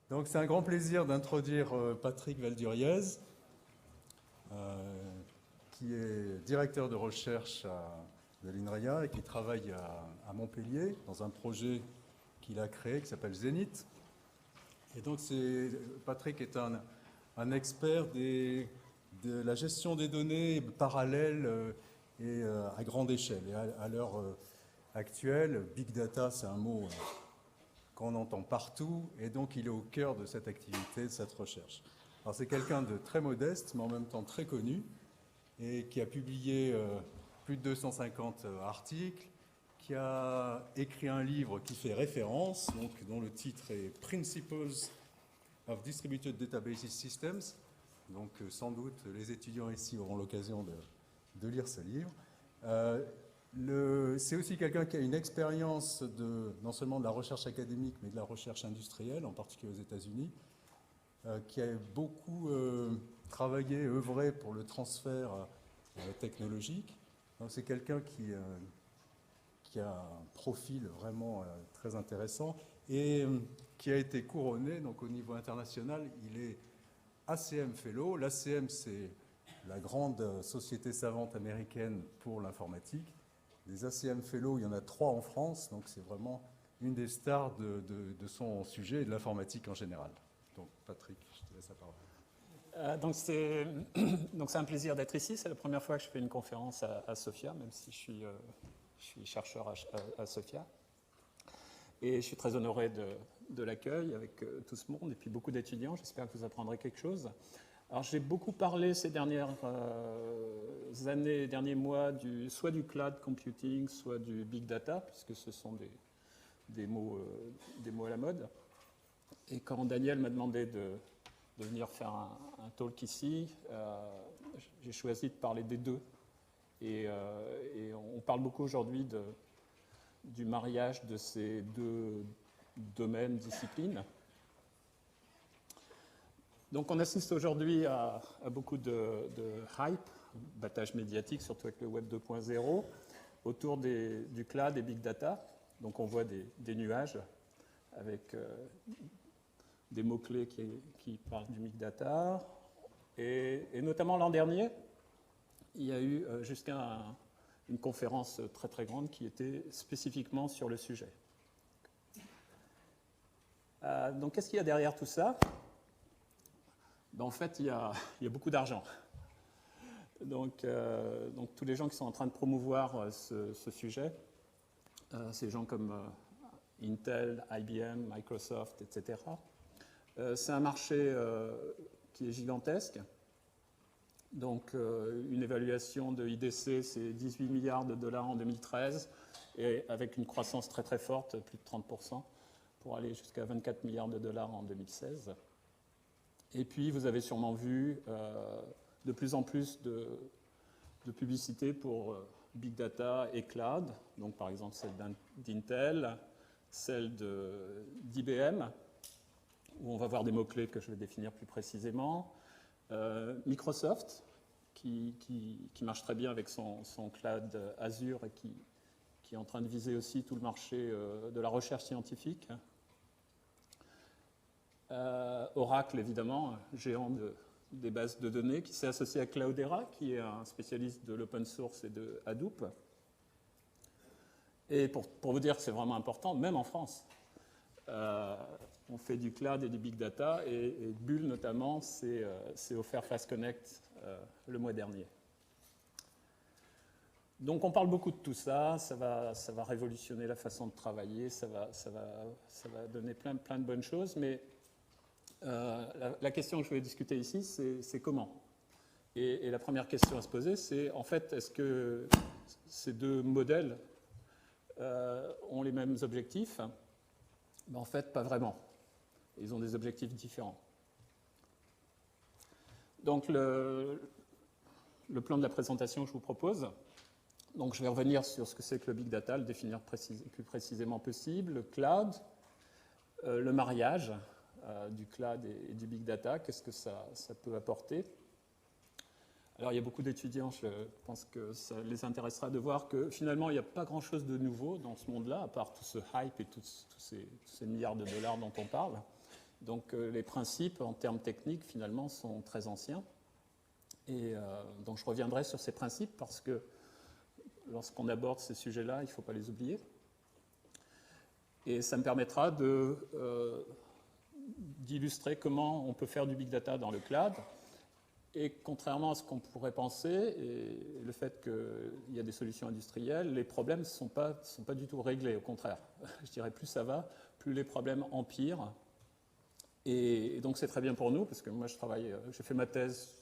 Donc c'est un grand plaisir d'introduire Patrick Valduriez, qui est directeur de recherche de l'INRIA et qui travaille à Montpellier dans un projet qu'il a créé qui s'appelle Zénith. Et donc Patrick est un expert de la gestion des données parallèles et à grande échelle. Et à l'heure actuelle, Big Data, c'est un mot qu'on entend partout, et donc il est au cœur de cette activité, de cette recherche. Alors c'est quelqu'un de très modeste, mais en même temps très connu, et qui a publié plus de 250 articles, qui a écrit un livre qui fait référence, donc, dont le titre est Principles of Distributed Database Systems. Donc sans doute les étudiants ici auront l'occasion de lire ce livre. C'est aussi quelqu'un qui a une expérience non seulement de la recherche académique, mais de la recherche industrielle, en particulier aux États-Unis, qui a beaucoup travaillé, œuvré pour le transfert technologique. Donc c'est quelqu'un qui a un profil vraiment très intéressant et qui a été couronné, donc au niveau international, il est ACM Fellow. L'ACM, c'est la grande société savante américaine pour l'informatique. Les ACM Fellows, il y en a 3 en France, donc c'est vraiment une des stars de son sujet et de l'informatique en général. Donc Patrick, je te laisse la parole. Donc c'est un plaisir d'être ici. C'est la première fois que je fais une conférence à Sophia, même si je suis chercheur à Sophia. Et je suis très honoré de l'accueil avec tout ce monde et puis beaucoup d'étudiants. J'espère que vous apprendrez quelque chose. Alors j'ai beaucoup parlé ces dernières années, derniers mois, soit du cloud computing, soit du big data, puisque ce sont des mots à la mode. Et quand Daniel m'a demandé de venir faire un talk ici, j'ai choisi de parler des deux. Et on parle beaucoup aujourd'hui du mariage de ces deux domaines, disciplines. Donc on assiste aujourd'hui à beaucoup de hype, battage médiatique, surtout avec le Web 2.0, autour du cloud et big data. Donc on voit des nuages avec des mots-clés qui parlent du big data. Et notamment l'an dernier, il y a eu jusqu'à une conférence très très grande qui était spécifiquement sur le sujet. Donc qu'est-ce qu'il y a derrière tout ça ? Ben, en fait, il y a beaucoup d'argent. Donc tous les gens qui sont en train de promouvoir ce sujet, ces gens comme Intel, IBM, Microsoft, etc. C'est un marché qui est gigantesque. Donc une évaluation de IDC, c'est 18 milliards de dollars en 2013, et avec une croissance très très forte, plus de 30%, pour aller jusqu'à 24 milliards de dollars en 2016. Et puis, vous avez sûrement vu de plus en plus de publicité pour Big Data et Cloud, donc par exemple celle d'Intel, celle d'IBM, où on va voir des mots-clés que je vais définir plus précisément, Microsoft, qui marche très bien avec son Cloud Azure et qui est en train de viser aussi tout le marché de la recherche scientifique. Oracle, évidemment, géant des bases de données, qui s'est associé à Cloudera, qui est un spécialiste de l'open source et de Hadoop. Et pour vous dire que c'est vraiment important, même en France, on fait du cloud et du big data, et Bull notamment s'est offert Fast Connect le mois dernier. Donc on parle beaucoup de tout ça, ça va révolutionner la façon de travailler, ça va donner plein de bonnes choses, mais la question que je vais discuter ici, c'est comment. Et la première question à se poser, c'est en fait, est-ce que ces deux modèles ont les mêmes objectifs ? Ben, en fait, pas vraiment. Ils ont des objectifs différents. Donc le plan de la présentation que je vous propose, donc je vais revenir sur ce que c'est que le big data, le définir plus précisément possible, le cloud, le mariage du cloud et du big data, qu'est-ce que ça peut apporter. Alors il y a beaucoup d'étudiants, je pense que ça les intéressera de voir que finalement il n'y a pas grand-chose de nouveau dans ce monde-là, à part tout ce hype et tous ces milliards de dollars dont on parle. Donc les principes en termes techniques finalement sont très anciens. Et donc je reviendrai sur ces principes parce que lorsqu'on aborde ces sujets-là, il ne faut pas les oublier. Et ça me permettra d'illustrer comment on peut faire du big data dans le cloud. Et contrairement à ce qu'on pourrait penser, et le fait qu'il y a des solutions industrielles, les problèmes ne sont pas du tout réglés, au contraire. Je dirais plus ça va, plus les problèmes empirent. Et donc c'est très bien pour nous, parce que moi j'ai fait ma thèse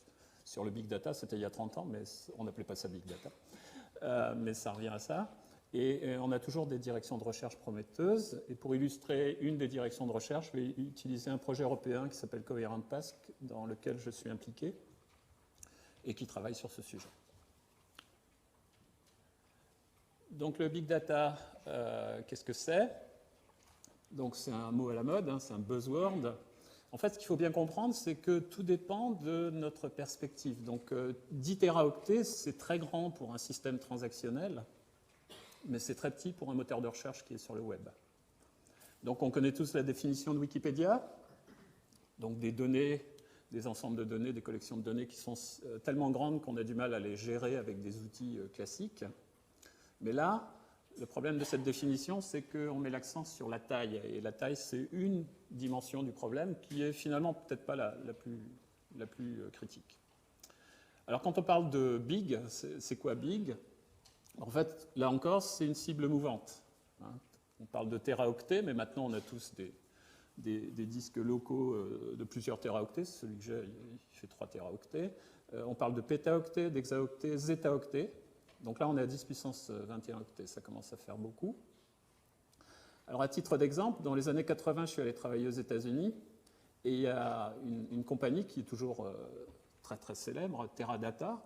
sur le big data, c'était il y a 30 ans, mais on n'appelait pas ça big data. Mais ça revient à ça. Et on a toujours des directions de recherche prometteuses. Et pour illustrer une des directions de recherche, je vais utiliser un projet européen qui s'appelle Coherent Task, dans lequel je suis impliqué et qui travaille sur ce sujet. Donc le big data, qu'est-ce que c'est? Donc c'est un mot à la mode, hein, c'est un buzzword. En fait, ce qu'il faut bien comprendre, c'est que tout dépend de notre perspective. Donc 10 téraoctets, c'est très grand pour un système transactionnel, mais c'est très petit pour un moteur de recherche qui est sur le web. Donc on connaît tous la définition de Wikipédia, donc des données, des ensembles de données, des collections de données qui sont tellement grandes qu'on a du mal à les gérer avec des outils classiques. Mais là, le problème de cette définition, c'est qu'on met l'accent sur la taille. Et la taille, c'est une dimension du problème qui est finalement peut-être pas la plus critique. Alors quand on parle de big, c'est quoi big? En fait, là encore, c'est une cible mouvante. On parle de téraoctets, mais maintenant on a tous des disques locaux de plusieurs téraoctets. Celui que j'ai, il fait 3 téraoctets. On parle de pétaoctets, d'hexaoctets, zétaoctets. Donc là, on est à 10 puissance 21 octets. Ça commence à faire beaucoup. Alors, à titre d'exemple, dans les années 80, je suis allé travailler aux États-Unis et il y a une compagnie qui est toujours très très célèbre, Teradata,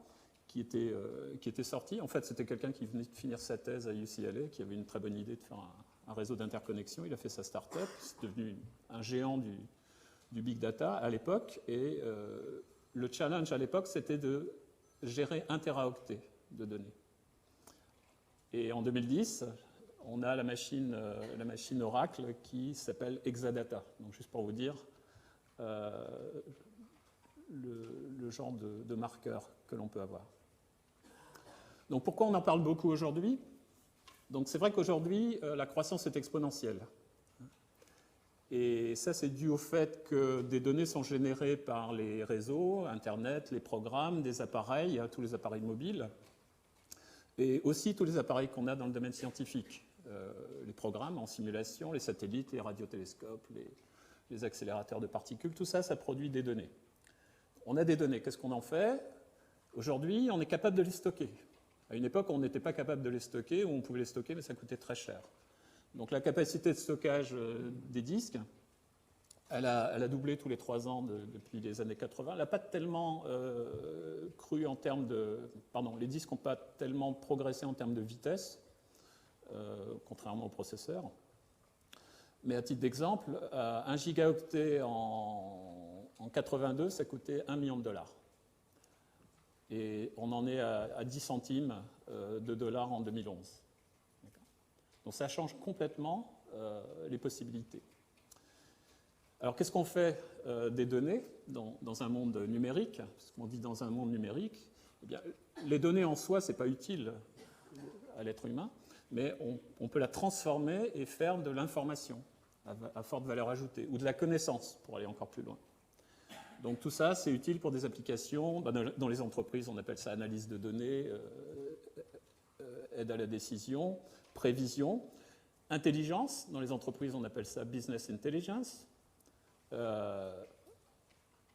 qui était sortie. En fait, c'était quelqu'un qui venait de finir sa thèse à UCLA, qui avait une très bonne idée de faire un réseau d'interconnexion. Il a fait sa start-up, c'est devenu un géant du big data à l'époque. Et le challenge à l'époque, c'était de gérer 1 téraoctet de données. Et en 2010, on a la machine Oracle qui s'appelle Exadata. Donc juste pour vous dire le genre de marqueur que l'on peut avoir. Donc pourquoi on en parle beaucoup aujourd'hui? Donc c'est vrai qu'aujourd'hui, la croissance est exponentielle. Et ça, c'est dû au fait que des données sont générées par les réseaux, Internet, les programmes, des appareils, tous les appareils mobiles, et aussi tous les appareils qu'on a dans le domaine scientifique. Les programmes en simulation, les satellites, les radiotélescopes, les accélérateurs de particules, tout ça, ça produit des données. On a des données, qu'est-ce qu'on en fait? Aujourd'hui, on est capable de les stocker. À une époque, on n'était pas capable de les stocker, ou on pouvait les stocker, mais ça coûtait très cher. Donc la capacité de stockage des disques, elle a doublé tous les 3 ans depuis les années 80. Elle n'a pas tellement cru en termes de... Pardon, les disques n'ont pas tellement progressé en termes de vitesse, contrairement aux processeurs. Mais à titre d'exemple, 1 gigaoctet en 82, ça coûtait $1 million. Et on en est à 10 centimes de dollars en 2011. Donc ça change complètement les possibilités. Alors qu'est-ce qu'on fait des données dans un monde numérique? Parce qu'on dit dans un monde numérique, eh bien, les données en soi, ce n'est pas utile à l'être humain, mais on peut la transformer et faire de l'information à forte valeur ajoutée, ou de la connaissance, pour aller encore plus loin. Donc tout ça, c'est utile pour des applications. Dans les entreprises, on appelle ça analyse de données, aide à la décision, prévision. Intelligence, dans les entreprises, on appelle ça business intelligence. À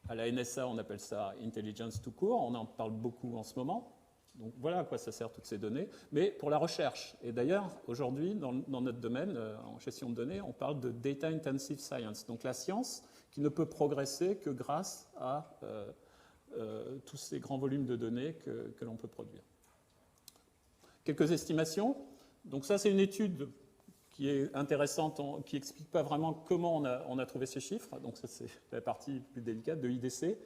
la NSA, on appelle ça intelligence tout court. On en parle beaucoup en ce moment. Donc voilà à quoi ça sert toutes ces données. Mais pour la recherche. Et d'ailleurs, aujourd'hui, dans notre domaine, en gestion de données, on parle de data intensive science. Donc la science qui ne peut progresser que grâce à tous ces grands volumes de données que l'on peut produire. Quelques estimations. Donc ça, c'est une étude qui est intéressante, qui n'explique pas vraiment comment on a trouvé ces chiffres. Donc ça, c'est la partie plus délicate de IDC,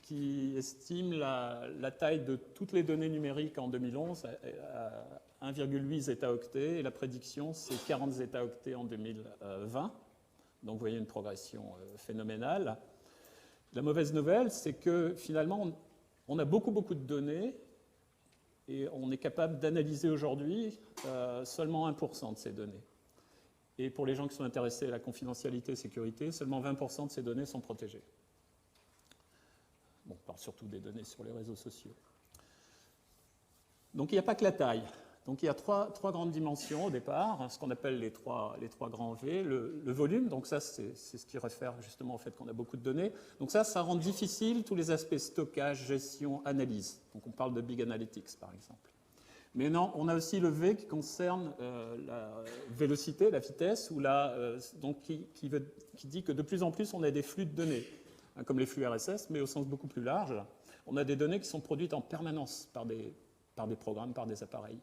qui estime la taille de toutes les données numériques en 2011 à 1,8 zétaoctets, et la prédiction, c'est 40 zétaoctets en 2020. Donc vous voyez une progression phénoménale. La mauvaise nouvelle, c'est que finalement, on a beaucoup de données et on est capable d'analyser aujourd'hui seulement 1% de ces données. Et pour les gens qui sont intéressés à la confidentialité et sécurité, seulement 20% de ces données sont protégées. Bon, on parle surtout des données sur les réseaux sociaux. Donc il n'y a pas que la taille. Donc il y a trois grandes dimensions au départ, ce qu'on appelle les trois grands V. Le volume, donc ça c'est ce qui réfère justement au fait qu'on a beaucoup de données. Donc ça rend difficile tous les aspects stockage, gestion, analyse. Donc on parle de Big Analytics par exemple. Mais non, on a aussi le V qui concerne la vélocité, la vitesse, ou donc qui dit que de plus en plus on a des flux de données, hein, comme les flux RSS, mais au sens beaucoup plus large. On a des données qui sont produites en permanence par des programmes, par des appareils.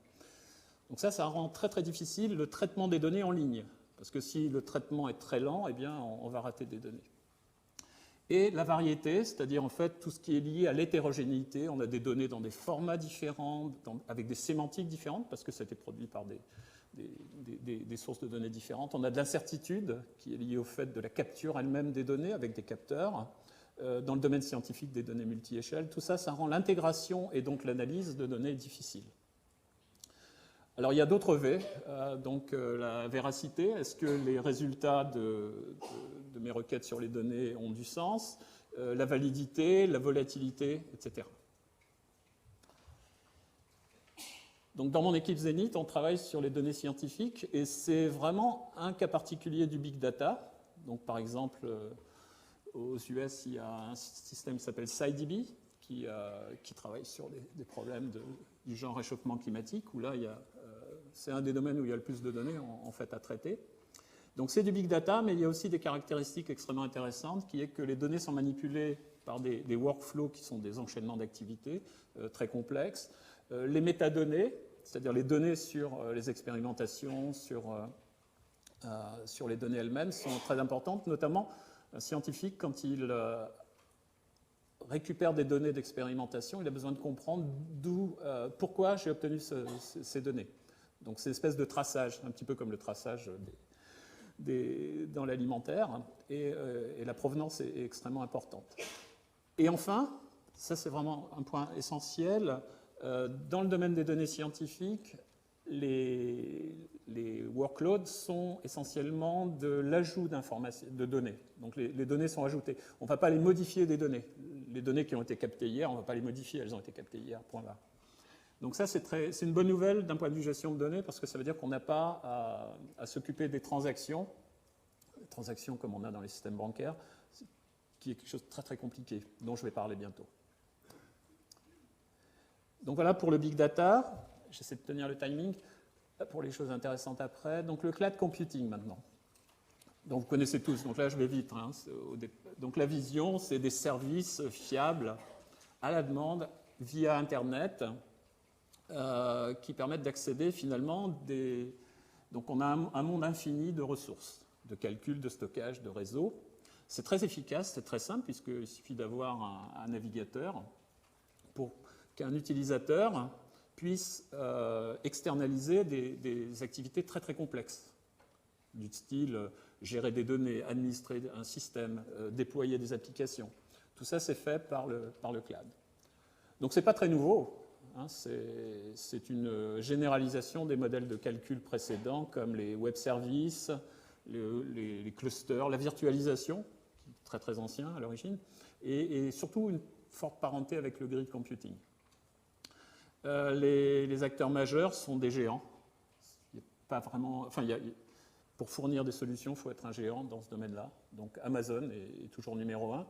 Donc ça rend très très difficile le traitement des données en ligne, parce que si le traitement est très lent, eh bien on va rater des données. Et la variété, c'est-à-dire en fait tout ce qui est lié à l'hétérogénéité, on a des données dans des formats différents, avec des sémantiques différentes, parce que ça a été produit par des sources de données différentes. On a de l'incertitude qui est liée au fait de la capture elle-même des données avec des capteurs. Dans le domaine scientifique des données multi-échelles, tout ça rend l'intégration et donc l'analyse de données difficile. Alors il y a d'autres V, donc la véracité, est-ce que les résultats de mes requêtes sur les données ont du sens, la validité, la volatilité, etc. Donc dans mon équipe Zenith, on travaille sur les données scientifiques et c'est vraiment un cas particulier du big data. Donc par exemple, aux US, il y a un système qui s'appelle SciDB qui travaille sur des problèmes du genre réchauffement climatique, où là, c'est un des domaines où il y a le plus de données en fait à traiter. Donc c'est du big data, mais il y a aussi des caractéristiques extrêmement intéressantes, qui est que les données sont manipulées par des workflows qui sont des enchaînements d'activités très complexes. Les métadonnées, c'est-à-dire les données sur les expérimentations, sur les données elles-mêmes, sont très importantes, notamment un scientifique, quand il récupère des données d'expérimentation, il a besoin de comprendre pourquoi j'ai obtenu ces données. Donc c'est une espèce de traçage, un petit peu comme le traçage dans l'alimentaire, et la provenance est extrêmement importante. Et enfin, ça c'est vraiment un point essentiel, dans le domaine des données scientifiques, les workloads sont essentiellement de l'ajout de données. Donc les données sont ajoutées. On ne va pas les modifier des données. Les données qui ont été captées hier, on ne va pas les modifier, elles ont été captées hier, point barre. Donc ça, c'est une bonne nouvelle d'un point de vue gestion de données, parce que ça veut dire qu'on n'a pas à s'occuper des transactions comme on a dans les systèmes bancaires, qui est quelque chose de très très compliqué, dont je vais parler bientôt. Donc voilà pour le big data. J'essaie de tenir le timing pour les choses intéressantes après. Donc le cloud computing maintenant. Donc vous connaissez tous, donc là je vais vite. Hein. Donc la vision, c'est des services fiables à la demande via Internet qui permettent d'accéder finalement Donc on a un monde infini de ressources, de calcul, de stockage, de réseau. C'est très efficace, c'est très simple, puisqu'il suffit d'avoir un navigateur pour qu'un utilisateur puisse externaliser des activités très très complexes, du style gérer des données, administrer un système, déployer des applications. Tout ça, c'est fait par le cloud. Donc, ce n'est pas très nouveau. Hein, c'est une généralisation des modèles de calcul précédents, comme les web services, les clusters, la virtualisation, qui est très très ancien à l'origine, et surtout une forte parenté avec le grid computing. Les acteurs majeurs sont des géants. Il n'y a pas vraiment, pour fournir des solutions, il faut être un géant dans ce domaine-là. Donc Amazon est toujours numéro 1.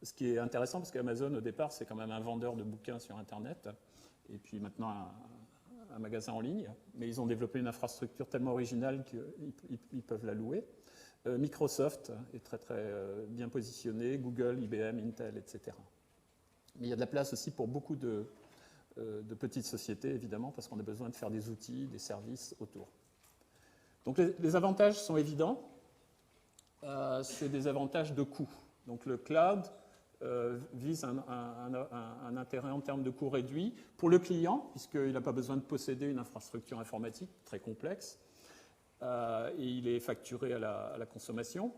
Ce qui est intéressant, parce qu'Amazon, au départ, c'est quand même un vendeur de bouquins sur Internet, et puis maintenant un magasin en ligne. Mais ils ont développé une infrastructure tellement originale qu'ils peuvent la louer. Microsoft est très très bien positionné, Google, IBM, Intel, etc. Mais il y a de la place aussi pour beaucoup de petites sociétés, évidemment, parce qu'on a besoin de faire des outils, des services autour. Donc les avantages sont évidents. C'est des avantages de coût. Donc le cloud vise un intérêt en termes de coût réduit pour le client, puisqu'il n'a pas besoin de posséder une infrastructure informatique très complexe, et il est facturé à la consommation.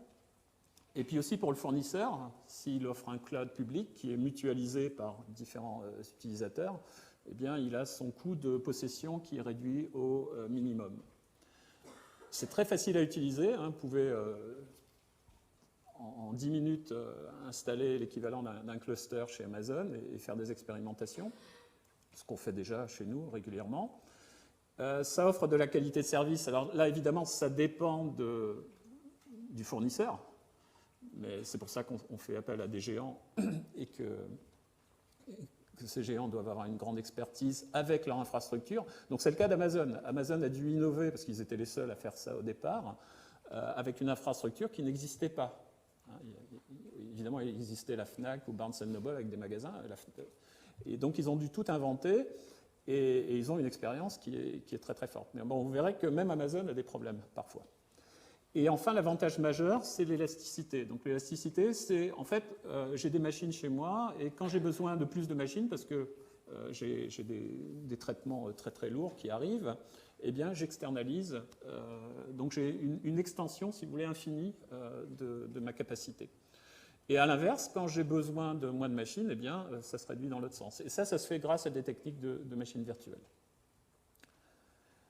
Et puis aussi pour le fournisseur, s'il offre un cloud public qui est mutualisé par différents utilisateurs, eh bien, il a son coût de possession qui est réduit au minimum. C'est très facile à utiliser. Vous pouvez en 10 minutes installer l'équivalent d'un cluster chez Amazon et faire des expérimentations, ce qu'on fait déjà chez nous régulièrement. Ça offre de la qualité de service. Alors là, évidemment, ça dépend du fournisseur, mais c'est pour ça qu'on fait appel à des géants et que ces géants doivent avoir une grande expertise avec leur infrastructure. Donc c'est le cas d'Amazon. Amazon a dû innover, parce qu'ils étaient les seuls à faire ça au départ, avec une infrastructure qui n'existait pas. Évidemment, il existait la Fnac ou Barnes & Noble avec des magasins. Et donc ils ont dû tout inventer, et ils ont une expérience qui est très très forte. Mais bon, vous verrez que même Amazon a des problèmes parfois. Et enfin, l'avantage majeur, c'est l'élasticité. Donc l'élasticité, c'est en fait, j'ai des machines chez moi, et quand j'ai besoin de plus de machines, parce que j'ai des traitements très très lourds qui arrivent, eh bien j'externalise. Donc j'ai une extension, si vous voulez, infinie de ma capacité. Et à l'inverse, quand j'ai besoin de moins de machines, eh bien ça se réduit dans l'autre sens. Et ça se fait grâce à des techniques de machines virtuelles.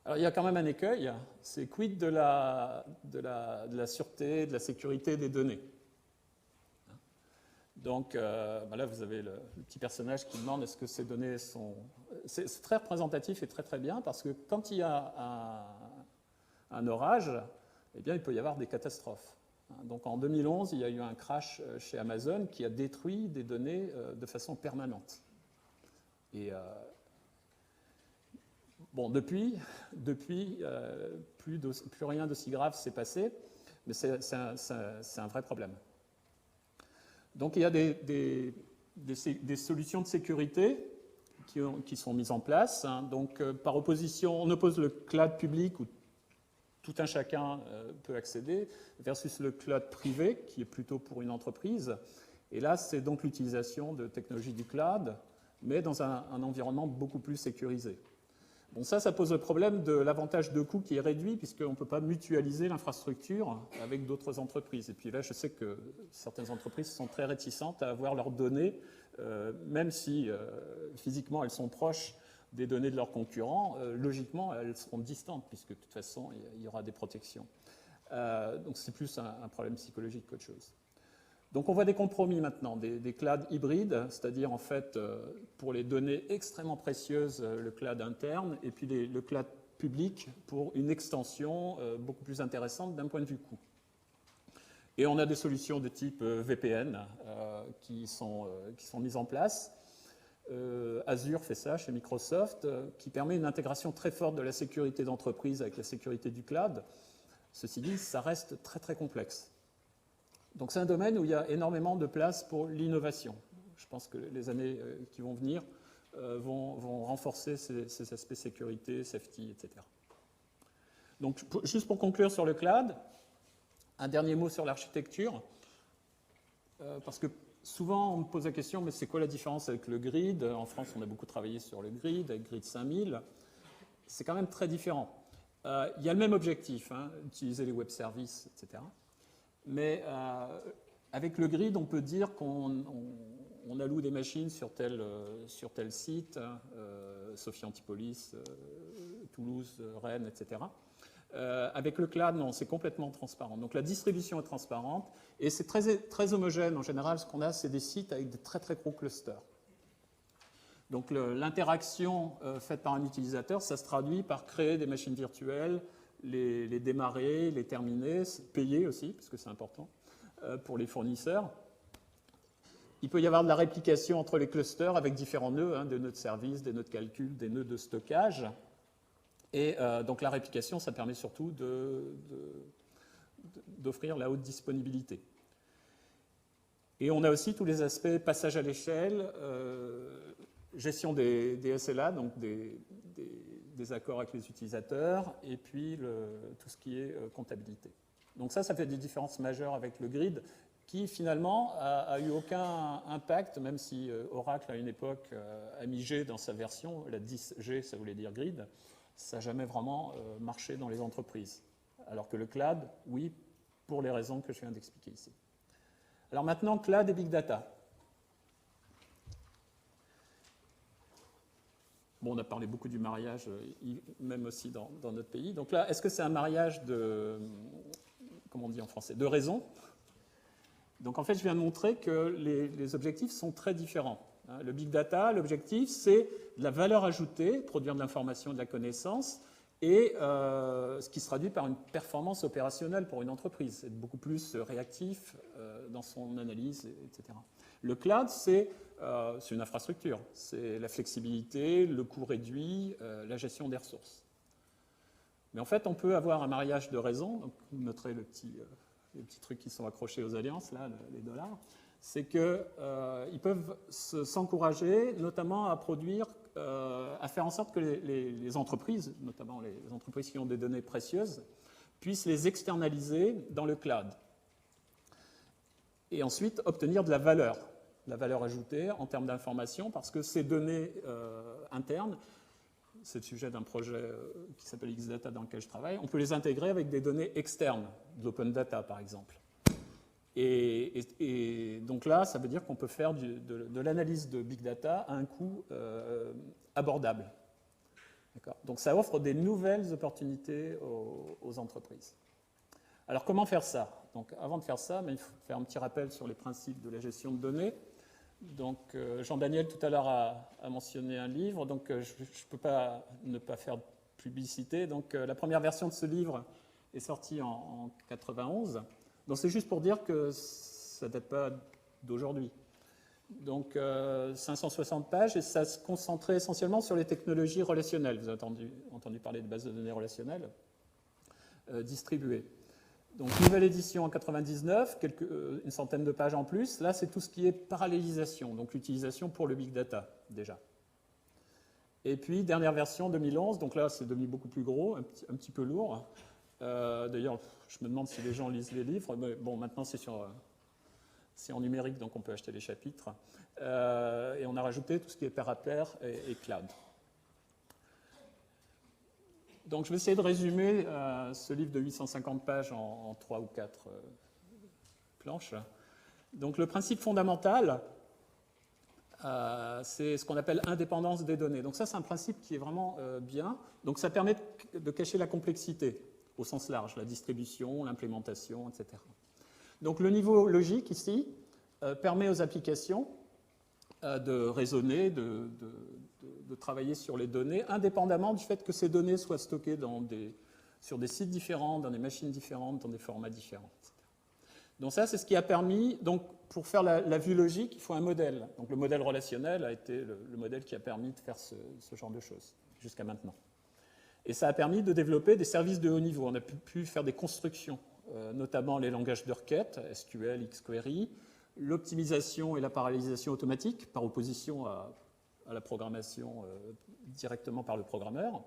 Alors, il y a quand même un écueil, c'est quid de la sûreté, de la sécurité des données. Donc là, vous avez le petit personnage qui demande est-ce que ces données sont... C'est très représentatif et très très bien, parce que quand il y a un orage, eh bien, il peut y avoir des catastrophes. Donc en 2011, il y a eu un crash chez Amazon qui a détruit des données de façon permanente. Et... Bon, depuis plus rien d'aussi grave s'est passé, mais c'est un vrai problème. Donc il y a des solutions de sécurité qui sont mises en place. Donc par opposition, on oppose le cloud public où tout un chacun peut accéder versus le cloud privé qui est plutôt pour une entreprise. Et là, c'est donc l'utilisation de technologies du cloud, mais dans un environnement beaucoup plus sécurisé. Bon, ça pose le problème de l'avantage de coût qui est réduit, puisqu'on ne peut pas mutualiser l'infrastructure avec d'autres entreprises. Et puis là, je sais que certaines entreprises sont très réticentes à avoir leurs données, même si physiquement elles sont proches des données de leurs concurrents, logiquement elles seront distantes, puisque de toute façon il y aura des protections. Donc c'est plus un problème psychologique qu'autre chose. Donc on voit des compromis maintenant, des clouds hybrides, c'est-à-dire en fait pour les données extrêmement précieuses, le cloud interne, et puis le cloud public pour une extension beaucoup plus intéressante d'un point de vue coût. Et on a des solutions de type VPN qui sont mises en place. Azure fait ça chez Microsoft, qui permet une intégration très forte de la sécurité d'entreprise avec la sécurité du cloud. Ceci dit, ça reste très très complexe. Donc c'est un domaine où il y a énormément de place pour l'innovation. Je pense que les années qui vont venir vont renforcer ces aspects sécurité, safety, etc. Donc juste pour conclure sur le cloud, un dernier mot sur l'architecture, parce que souvent on me pose la question, mais c'est quoi la différence avec le grid? En France, on a beaucoup travaillé sur le grid, avec Grid 5000. C'est quand même très différent. Il y a le même objectif, utiliser les web services, etc. Mais avec le grid, on peut dire qu'on alloue des machines sur tel site, Sophia Antipolis, Toulouse, Rennes, etc. Avec le cloud, non, c'est complètement transparent. Donc la distribution est transparente et c'est très, très homogène. En général, ce qu'on a, c'est des sites avec des très très gros clusters. Donc l'interaction faite par un utilisateur, ça se traduit par créer des machines virtuelles, les démarrer, les terminer, payer aussi, parce que c'est important pour les fournisseurs. Il peut y avoir de la réplication entre les clusters avec différents nœuds, des nœuds de service, des nœuds de calcul, des nœuds de stockage. Et donc la réplication, ça permet surtout d'offrir la haute disponibilité. Et on a aussi tous les aspects passage à l'échelle, gestion des SLA, donc des accords avec les utilisateurs, et puis tout ce qui est comptabilité. Donc ça fait des différences majeures avec le grid, qui finalement a eu aucun impact, même si Oracle à une époque a mis G dans sa version, la 10G, ça voulait dire grid, ça n'a jamais vraiment marché dans les entreprises. Alors que le cloud, oui, pour les raisons que je viens d'expliquer ici. Alors maintenant, cloud et big data. Bon, on a parlé beaucoup du mariage, même aussi dans notre pays. Donc là, est-ce que c'est un mariage de, comment on dit en français, de raison? Donc en fait, je viens de montrer que les objectifs sont très différents. Le big data, l'objectif, c'est de la valeur ajoutée, produire de l'information, de la connaissance, et ce qui se traduit par une performance opérationnelle pour une entreprise, être beaucoup plus réactif dans son analyse, etc. Le cloud, c'est une infrastructure, c'est la flexibilité, le coût réduit, la gestion des ressources. Mais en fait, on peut avoir un mariage de raison, donc vous noterez les petits trucs qui sont accrochés aux alliances, là, les dollars, c'est qu'ils peuvent s'encourager notamment à produire, à faire en sorte que les entreprises, notamment les entreprises qui ont des données précieuses, puissent les externaliser dans le cloud. Et ensuite obtenir de la valeur ajoutée en termes d'information, parce que ces données internes, c'est le sujet d'un projet qui s'appelle Xdata dans lequel je travaille, on peut les intégrer avec des données externes, de l'open data par exemple. Et donc là, ça veut dire qu'on peut faire de l'analyse de big data à un coût abordable. Donc ça offre des nouvelles opportunités aux entreprises. Alors comment faire ça? Donc avant de faire ça, il faut faire un petit rappel sur les principes de la gestion de données. Donc Jean-Daniel tout à l'heure a mentionné un livre, donc je ne peux pas ne pas faire de publicité. Donc la première version de ce livre est sortie en 91. Donc c'est juste pour dire que ça ne date pas d'aujourd'hui. Donc 560 pages et ça se concentrait essentiellement sur les technologies relationnelles. Vous avez entendu parler de bases de données relationnelles distribuées. Donc nouvelle édition en 99, une centaine de pages en plus. Là, c'est tout ce qui est parallélisation, donc l'utilisation pour le big data déjà. Et puis dernière version 2011, donc là c'est devenu beaucoup plus gros, un petit peu lourd. D'ailleurs, je me demande si les gens lisent les livres. Mais bon, maintenant c'est en numérique, donc on peut acheter les chapitres. Et on a rajouté tout ce qui est pair à pair et cloud. Donc je vais essayer de résumer ce livre de 850 pages en 3 ou 4 planches. Donc le principe fondamental, c'est ce qu'on appelle indépendance des données. Donc ça, c'est un principe qui est vraiment bien. Donc ça permet de cacher la complexité au sens large, la distribution, l'implémentation, etc. Donc le niveau logique ici permet aux applications de raisonner, de travailler sur les données, indépendamment du fait que ces données soient stockées sur des sites différents, dans des machines différentes, dans des formats différents, etc. Donc ça, c'est ce qui a permis, donc pour faire la vue logique, il faut un modèle. Donc le modèle relationnel a été le modèle qui a permis de faire ce genre de choses jusqu'à maintenant. Et ça a permis de développer des services de haut niveau. On a pu faire des constructions, notamment les langages de requête, SQL, XQuery, l'optimisation et la parallélisation automatique, par opposition à la programmation directement par le programmeur.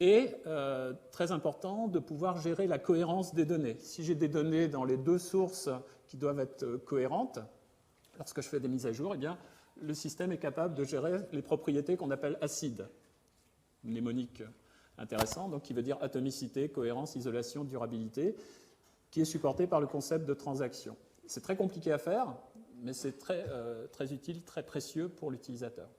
Et, très important, de pouvoir gérer la cohérence des données. Si j'ai des données dans les deux sources qui doivent être cohérentes, lorsque je fais des mises à jour, eh bien, le système est capable de gérer les propriétés qu'on appelle acides, mnémonique intéressant, donc qui veut dire atomicité, cohérence, isolation, durabilité, qui est supporté par le concept de transaction. C'est très compliqué à faire, mais c'est très utile, très précieux pour l'utilisateur.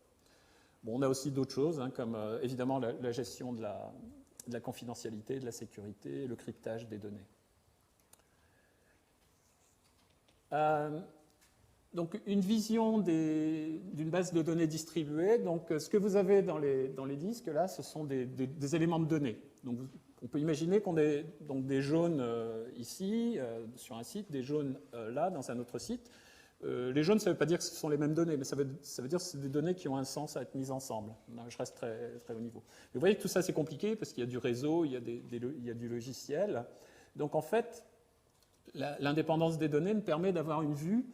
Bon, on a aussi d'autres choses, comme évidemment la gestion de la confidentialité, de la sécurité, le cryptage des données. Donc une vision d'une base de données distribuée. Donc ce que vous avez dans les disques là, ce sont des éléments de données. Donc on peut imaginer qu'on ait donc des jaunes ici sur un site, des jaunes là dans un autre site. Les jaunes, ça ne veut pas dire que ce sont les mêmes données, mais ça veut dire que c'est des données qui ont un sens à être mises ensemble. Je reste très, très haut niveau. Mais vous voyez que tout ça, c'est compliqué parce qu'il y a du réseau, il y a du logiciel. Donc, en fait, l'indépendance des données me permet d'avoir une vue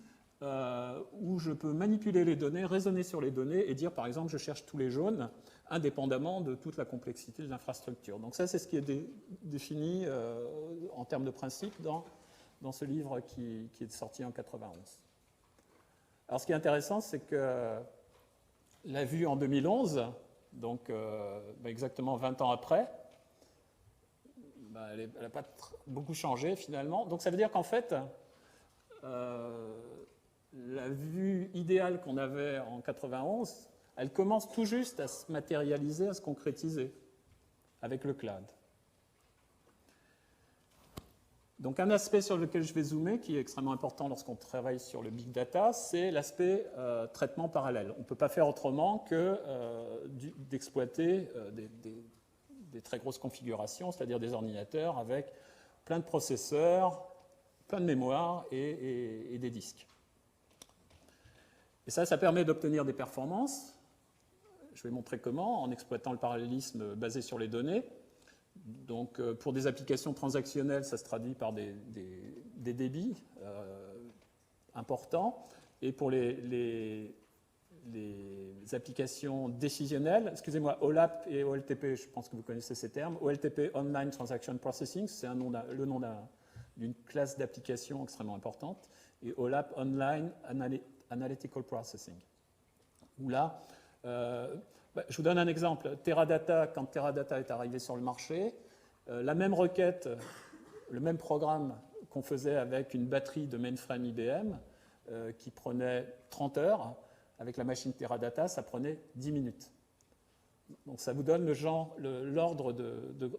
où je peux manipuler les données, raisonner sur les données et dire, par exemple, je cherche tous les jaunes, indépendamment de toute la complexité de l'infrastructure. Donc ça, c'est ce qui est défini en termes de principe dans ce livre qui est sorti en 91. Alors, ce qui est intéressant, c'est que la vue en 2011, donc exactement 20 ans après, elle n'a pas beaucoup changé finalement. Donc, ça veut dire qu'en fait, la vue idéale qu'on avait en 91, elle commence tout juste à se matérialiser, à se concrétiser avec le cloud. Donc un aspect sur lequel je vais zoomer, qui est extrêmement important lorsqu'on travaille sur le big data, c'est l'aspect traitement parallèle. On ne peut pas faire autrement que d'exploiter des très grosses configurations, c'est-à-dire des ordinateurs avec plein de processeurs, plein de mémoire et des disques. Et ça permet d'obtenir des performances. Je vais montrer comment, en exploitant le parallélisme basé sur les données. Donc, pour des applications transactionnelles, ça se traduit par des débits importants. Et pour les applications décisionnelles, excusez-moi, OLAP et OLTP, je pense que vous connaissez ces termes. OLTP, Online Transaction Processing, c'est le nom d'une classe d'application extrêmement importante. Et OLAP, Online Analytical Processing. Où là, je vous donne un exemple. Teradata, quand Teradata est arrivé sur le marché, la même requête, le même programme qu'on faisait avec une batterie de mainframe IBM qui prenait 30 heures, avec la machine Teradata, ça prenait 10 minutes. Donc ça vous donne l'ordre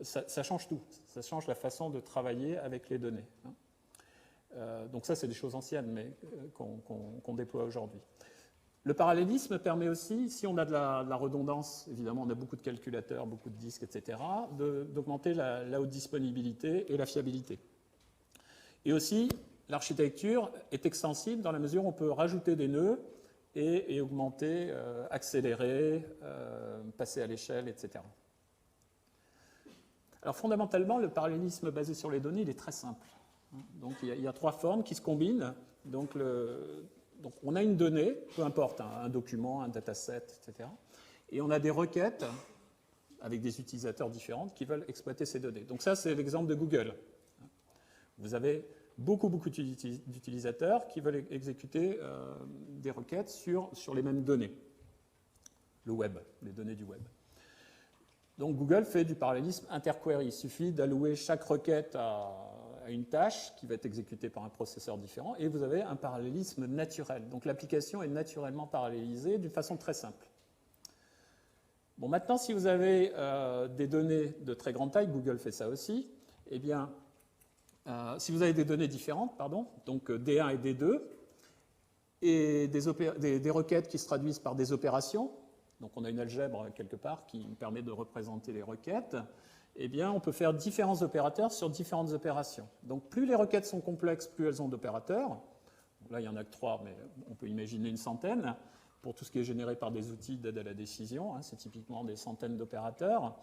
ça change tout. Ça change la façon de travailler avec les données. Donc ça, c'est des choses anciennes, mais qu'on déploie aujourd'hui. Le parallélisme permet aussi, si on a de la redondance, évidemment on a beaucoup de calculateurs, beaucoup de disques, etc., d'augmenter la haute disponibilité et la fiabilité. Et aussi, l'architecture est extensible dans la mesure où on peut rajouter des nœuds et augmenter, accélérer, passer à l'échelle, etc. Alors fondamentalement, le parallélisme basé sur les données, il est très simple. Donc il y a trois formes qui se combinent. Donc on a une donnée, peu importe, un document, un dataset, etc. Et on a des requêtes avec des utilisateurs différents qui veulent exploiter ces données. Donc ça, c'est l'exemple de Google. Vous avez beaucoup d'utilisateurs qui veulent exécuter des requêtes sur les mêmes données. Le web, les données du web. Donc Google fait du parallélisme interquery. Il suffit d'allouer chaque requête à une tâche qui va être exécutée par un processeur différent et vous avez un parallélisme naturel. Donc l'application est naturellement parallélisée d'une façon très simple. Bon, maintenant, si vous avez des données de très grande taille, Google fait ça aussi, eh bien, si vous avez des données différentes, donc D1 et D2, et des requêtes qui se traduisent par des opérations, donc on a une algèbre quelque part qui permet de représenter les requêtes, eh bien, on peut faire différents opérateurs sur différentes opérations. Donc, plus les requêtes sont complexes, plus elles ont d'opérateurs. Là, il n'y en a que 3, mais on peut imaginer une centaine. Pour tout ce qui est généré par des outils d'aide à la décision, c'est typiquement des centaines d'opérateurs.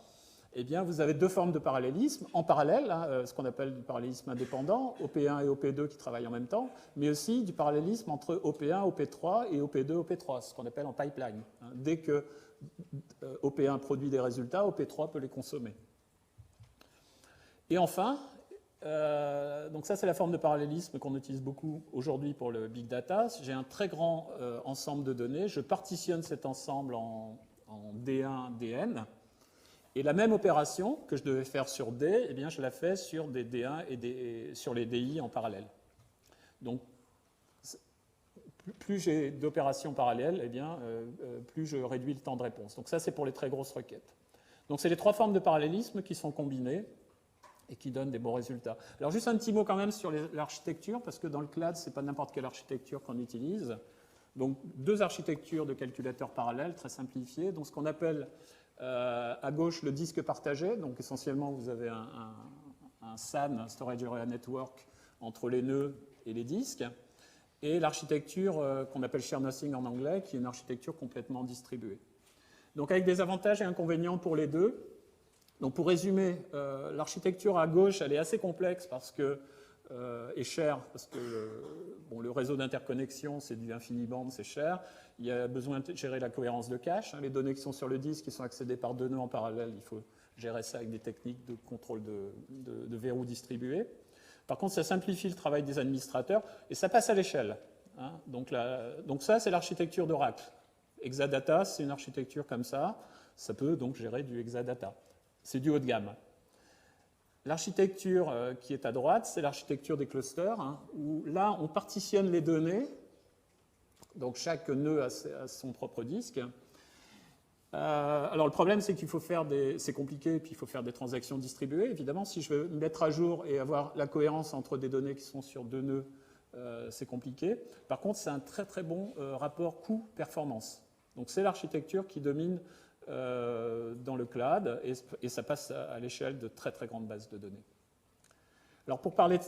Eh bien, vous avez deux formes de parallélisme en parallèle, ce qu'on appelle du parallélisme indépendant, OP1 et OP2 qui travaillent en même temps, mais aussi du parallélisme entre OP1, OP3 et OP2, OP3, ce qu'on appelle en pipeline. Dès que OP1 produit des résultats, OP3 peut les consommer. Et enfin, donc ça c'est la forme de parallélisme qu'on utilise beaucoup aujourd'hui pour le big data. J'ai un très grand ensemble de données, je partitionne cet ensemble en D1, Dn, et la même opération que je devais faire sur D, eh bien, je la fais sur des D1 et sur les DI en parallèle. Donc plus j'ai d'opérations parallèles, eh bien, plus je réduis le temps de réponse. Donc ça c'est pour les très grosses requêtes. Donc c'est les trois formes de parallélisme qui sont combinées et qui donnent des bons résultats. Alors juste un petit mot quand même sur l'architecture, parce que dans le cloud, ce n'est pas n'importe quelle architecture qu'on utilise. Donc deux architectures de calculateurs parallèles, très simplifiées. Donc ce qu'on appelle à gauche le disque partagé, donc essentiellement vous avez un SAN, un Storage Area Network, entre les nœuds et les disques, et l'architecture qu'on appelle Share Nothing en anglais, qui est une architecture complètement distribuée. Donc avec des avantages et inconvénients pour les deux. Donc pour résumer, l'architecture à gauche, elle est assez complexe et chère, parce que le réseau d'interconnexion, c'est du InfiniBand, c'est cher. Il y a besoin de gérer la cohérence de cache. Les données qui sont sur le disque, qui sont accédées par deux nœuds en parallèle, il faut gérer ça avec des techniques de contrôle de verrou distribué. Par contre, ça simplifie le travail des administrateurs et ça passe à l'échelle. Donc ça, c'est l'architecture d'Oracle. Exadata, c'est une architecture comme ça. Ça peut donc gérer du Exadata. C'est du haut de gamme. L'architecture qui est à droite, c'est l'architecture des clusters, hein, où là, on partitionne les données. Donc, chaque nœud a son propre disque. Alors, le problème, c'est qu'il faut faire c'est compliqué, puis il faut faire des transactions distribuées. Évidemment, si je veux mettre à jour et avoir la cohérence entre des données qui sont sur 2 nœuds, c'est compliqué. Par contre, c'est un très, très bon rapport coût-performance. Donc, c'est l'architecture qui domine dans le cloud, et ça passe à l'échelle de très très grandes bases de données. Alors pour parler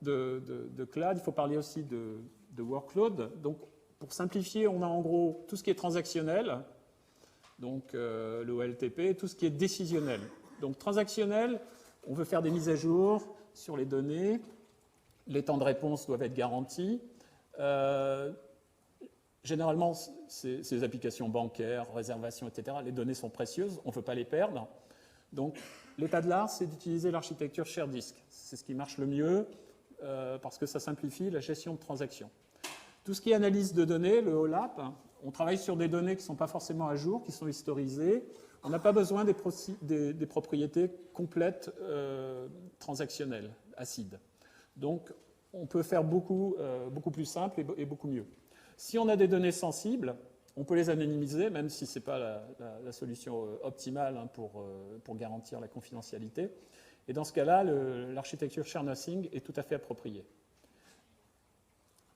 de cloud, il faut parler aussi de workload. Donc pour simplifier, on a en gros tout ce qui est transactionnel, donc l'OLTP, et tout ce qui est décisionnel. Donc transactionnel, on veut faire des mises à jour sur les données, les temps de réponse doivent être garantis. Généralement, ces applications bancaires, réservations, etc., les données sont précieuses, on ne veut pas les perdre. Donc, l'état de l'art, c'est d'utiliser l'architecture share disk. C'est ce qui marche le mieux parce que ça simplifie la gestion de transactions. Tout ce qui est analyse de données, le OLAP, on travaille sur des données qui ne sont pas forcément à jour, qui sont historisées. On n'a pas besoin des propriétés complètes transactionnelles, acides. Donc, on peut faire beaucoup plus simple et beaucoup mieux. Si on a des données sensibles, on peut les anonymiser, même si ce n'est pas la solution optimale hein, pour garantir la confidentialité. Et dans ce cas-là, l'architecture Share Nothing est tout à fait appropriée.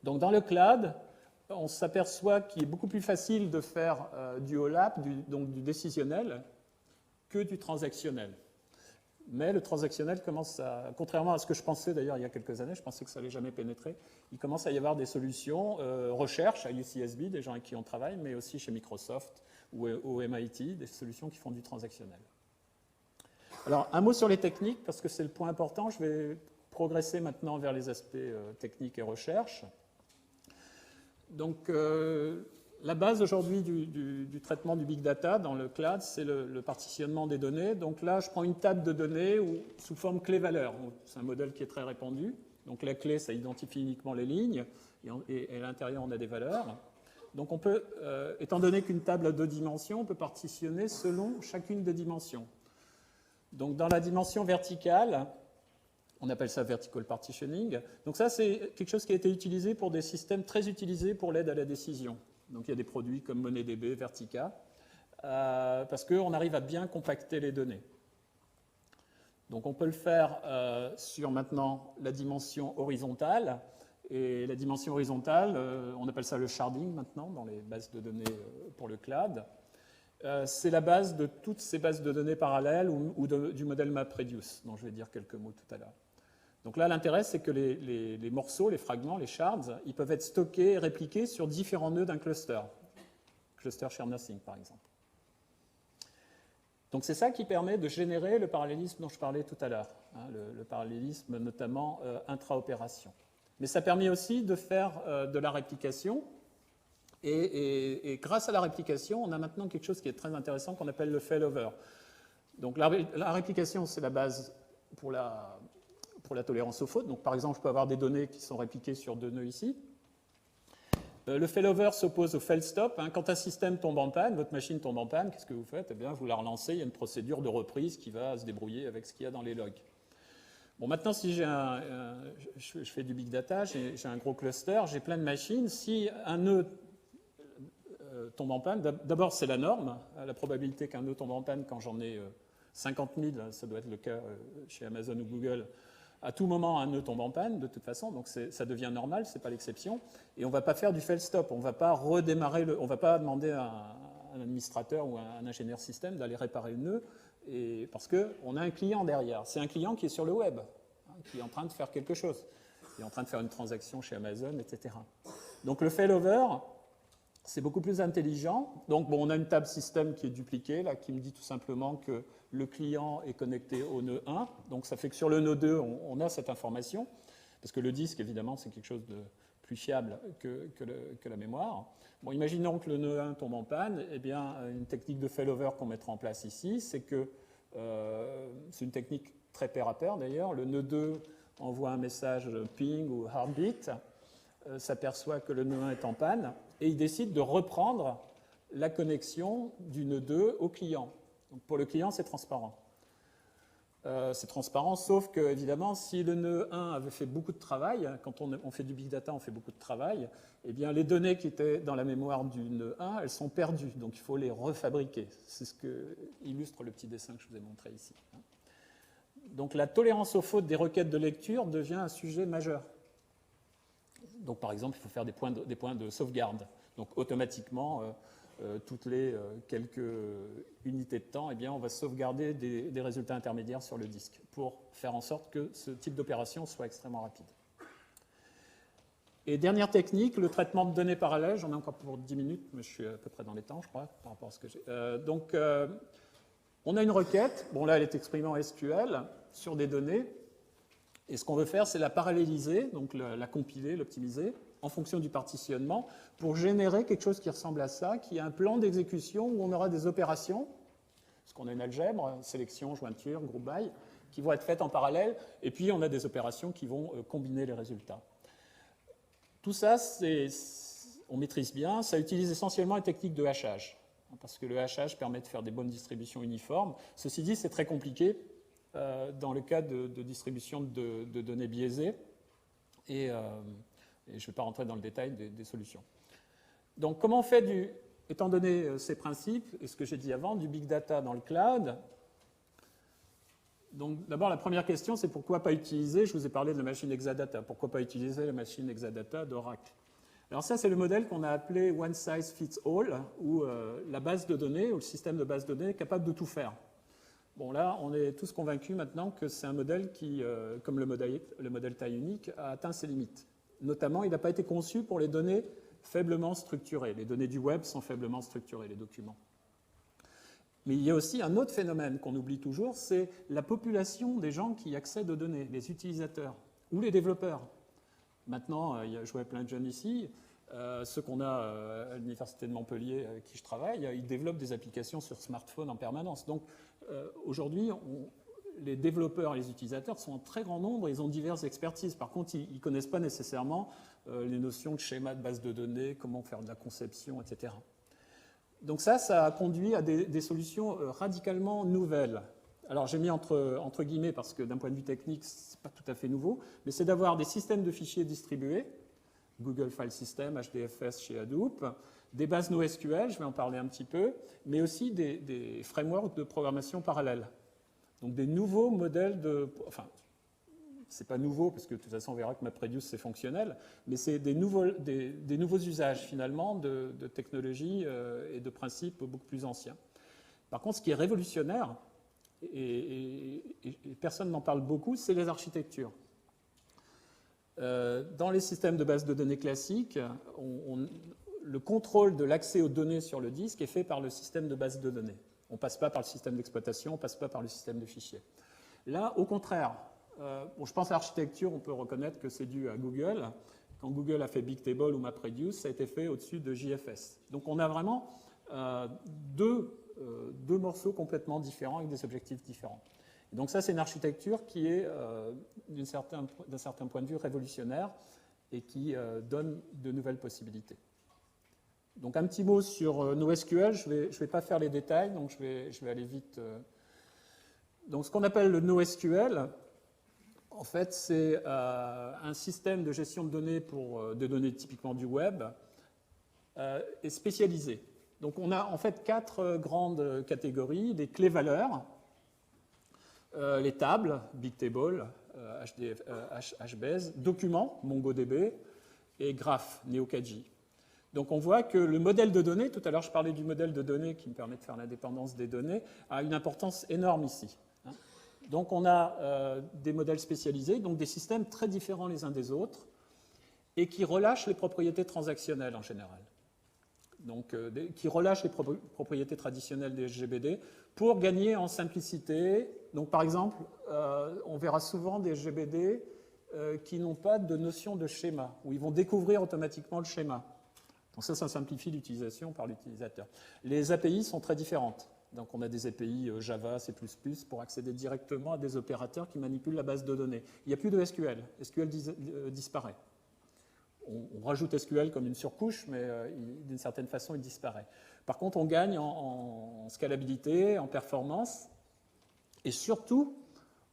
Donc dans le cloud, on s'aperçoit qu'il est beaucoup plus facile de faire du OLAP, donc du décisionnel, que du transactionnel. Mais le transactionnel commence à, contrairement à ce que je pensais d'ailleurs il y a quelques années, je pensais que ça n'allait jamais pénétrer, il commence à y avoir des solutions, recherche à UCSB, des gens avec qui on travaille, mais aussi chez Microsoft ou au MIT, des solutions qui font du transactionnel. Alors un mot sur les techniques, parce que c'est le point important, je vais progresser maintenant vers les aspects techniques et recherche. Donc la base aujourd'hui du traitement du big data dans le cloud, c'est le partitionnement des données. Donc là, je prends une table de données sous forme clé-valeur. C'est un modèle qui est très répandu. Donc la clé, ça identifie uniquement les lignes, et à l'intérieur, on a des valeurs. Donc on peut, étant donné qu'une table a 2 dimensions, on peut partitionner selon chacune des dimensions. Donc dans la dimension verticale, on appelle ça vertical partitioning. Donc ça, c'est quelque chose qui a été utilisé pour des systèmes très utilisés pour l'aide à la décision. Donc il y a des produits comme MoneyDB, Vertica, parce qu'on arrive à bien compacter les données. Donc on peut le faire sur maintenant la dimension horizontale. Et la dimension horizontale, on appelle ça le sharding maintenant dans les bases de données pour le cloud. C'est la base de toutes ces bases de données parallèles ou du modèle MapReduce, dont je vais dire quelques mots tout à l'heure. Donc là, l'intérêt, c'est que les morceaux, les fragments, les shards, ils peuvent être stockés et répliqués sur différents nœuds d'un cluster. Cluster Share Nothing, par exemple. Donc c'est ça qui permet de générer le parallélisme dont je parlais tout à l'heure, hein, le parallélisme notamment intra-opération. Mais ça permet aussi de faire de la réplication. Et grâce à la réplication, on a maintenant quelque chose qui est très intéressant qu'on appelle le failover. Donc la réplication, c'est la base pour la tolérance aux fautes. Donc par exemple, je peux avoir des données qui sont répliquées sur 2 nœuds ici. Le failover s'oppose au fail-stop. Hein. Quand un système tombe en panne, votre machine tombe en panne, qu'est-ce que vous faites? Eh bien, vous la relancez, il y a une procédure de reprise qui va se débrouiller avec ce qu'il y a dans les logs. Bon, maintenant, si je fais du big data, j'ai un gros cluster, j'ai plein de machines. Si un nœud tombe en panne, d'abord, c'est la norme. La probabilité qu'un nœud tombe en panne quand j'en ai 50 000, ça doit être le cas chez Amazon ou Google. À tout moment, un nœud tombe en panne, de toute façon, donc ça devient normal, ce n'est pas l'exception. Et on ne va pas faire du fail stop, on ne va pas redémarrer, on ne va pas demander à un administrateur ou à un ingénieur système d'aller réparer le nœud, parce qu'on a un client derrière. C'est un client qui est sur le web, hein, qui est en train de faire quelque chose, qui est en train de faire une transaction chez Amazon, etc. Donc le failover, c'est beaucoup plus intelligent. Donc bon, on a une table système qui est dupliquée, là, qui me dit tout simplement que le client est connecté au nœud 1. Donc ça fait que sur le nœud 2, on a cette information, parce que le disque, évidemment, c'est quelque chose de plus fiable que la mémoire. Bon, imaginons que le nœud 1 tombe en panne. Eh bien, une technique de failover qu'on mettra en place ici, c'est que c'est une technique très pair à pair d'ailleurs. Le nœud 2 envoie un message ping ou heartbeat, s'aperçoit que le nœud 1 est en panne, et il décide de reprendre la connexion du nœud 2 au client. Donc pour le client, c'est transparent. c'est transparent, sauf que, évidemment, si le nœud 1 avait fait beaucoup de travail, quand on fait du big data, on fait beaucoup de travail, eh bien, les données qui étaient dans la mémoire du nœud 1, elles sont perdues, donc il faut les refabriquer. C'est ce que illustre le petit dessin que je vous ai montré ici. Donc la tolérance aux fautes des requêtes de lecture devient un sujet majeur. Donc par exemple, il faut faire des points de sauvegarde. Donc automatiquement, toutes les quelques unités de temps, eh bien, on va sauvegarder des résultats intermédiaires sur le disque pour faire en sorte que ce type d'opération soit extrêmement rapide. Et dernière technique, le traitement de données parallèles. J'en ai encore pour 10 minutes, mais je suis à peu près dans les temps, je crois, par rapport à ce que j'ai. On a une requête. Bon, là, elle est exprimée en SQL sur des données. Et ce qu'on veut faire, c'est la paralléliser, donc la compiler, l'optimiser, en fonction du partitionnement, pour générer quelque chose qui ressemble à ça, qui est un plan d'exécution où on aura des opérations, parce qu'on a une algèbre, sélection, jointure, group by, qui vont être faites en parallèle, et puis on a des opérations qui vont combiner les résultats. Tout ça, on maîtrise bien, ça utilise essentiellement les techniques de hachage, parce que le hachage permet de faire des bonnes distributions uniformes. Ceci dit, c'est très compliqué dans le cas de distribution de données biaisées, et je ne vais pas rentrer dans le détail des solutions. Donc, comment on fait, étant donné ces principes, et ce que j'ai dit avant, du big data dans le cloud? Donc, d'abord, la première question, c'est pourquoi pas utiliser, je vous ai parlé de la machine Exadata, pourquoi pas utiliser la machine Exadata d'Oracle? Alors ça, c'est le modèle qu'on a appelé One Size Fits All, où la base de données, ou le système de base de données est capable de tout faire. Bon, là, on est tous convaincus maintenant que c'est un modèle qui, comme le modèle taille unique, a atteint ses limites. Notamment, il n'a pas été conçu pour les données faiblement structurées. Les données du web sont faiblement structurées, les documents. Mais il y a aussi un autre phénomène qu'on oublie toujours, c'est la population des gens qui accèdent aux données, les utilisateurs ou les développeurs. Maintenant, je vois plein de jeunes ici. Ceux qu'on a à l'université de Montpellier avec qui je travaille, ils développent des applications sur smartphone en permanence. Donc aujourd'hui, les développeurs et les utilisateurs sont en très grand nombre et ils ont diverses expertises. Par contre, ils ne connaissent pas nécessairement les notions de schéma de base de données, comment faire de la conception, etc. Donc ça a conduit à des solutions radicalement nouvelles. Alors j'ai mis entre guillemets parce que d'un point de vue technique, ce n'est pas tout à fait nouveau, mais c'est d'avoir des systèmes de fichiers distribués, Google File System, HDFS chez Hadoop, des bases NoSQL, je vais en parler un petit peu, mais aussi des frameworks de programmation parallèle. Donc des nouveaux modèles de... Enfin, c'est pas nouveau, parce que de toute façon on verra que MapReduce c'est fonctionnel, mais c'est des nouveaux usages finalement de technologies et de principes beaucoup plus anciens. Par contre, ce qui est révolutionnaire, et personne n'en parle beaucoup, c'est les architectures. Dans les systèmes de base de données classiques, le contrôle de l'accès aux données sur le disque est fait par le système de base de données. On ne passe pas par le système d'exploitation, on ne passe pas par le système de fichiers. Là, au contraire, je pense à l'architecture, on peut reconnaître que c'est dû à Google. Quand Google a fait Bigtable ou MapReduce, ça a été fait au-dessus de JFS. Donc on a vraiment deux morceaux complètement différents avec des objectifs différents. Et donc ça, c'est une architecture qui est, d'un certain point de vue, révolutionnaire et qui donne de nouvelles possibilités. Donc un petit mot sur NoSQL, je vais pas faire les détails, donc je vais aller vite. Donc ce qu'on appelle le NoSQL, en fait, c'est un système de gestion de données pour des données typiquement du web et spécialisé. Donc on a en fait 4 grandes catégories, les clés valeurs, les tables, Bigtable, HBase, documents, MongoDB, et graphes, NeoKG. Donc on voit que le modèle de données, tout à l'heure je parlais du modèle de données qui me permet de faire l'indépendance des données, a une importance énorme ici. Donc on a des modèles spécialisés, donc des systèmes très différents les uns des autres, et qui relâchent les propriétés transactionnelles en général. Donc qui relâchent les propriétés traditionnelles des SGBD pour gagner en simplicité. Donc par exemple, on verra souvent des SGBD qui n'ont pas de notion de schéma, où ils vont découvrir automatiquement le schéma. Donc ça simplifie l'utilisation par l'utilisateur. Les API sont très différentes. Donc on a des API Java, C++ pour accéder directement à des opérateurs qui manipulent la base de données. Il n'y a plus de SQL. SQL disparaît. On rajoute SQL comme une surcouche, mais d'une certaine façon, il disparaît. Par contre, on gagne en scalabilité, en performance, et surtout,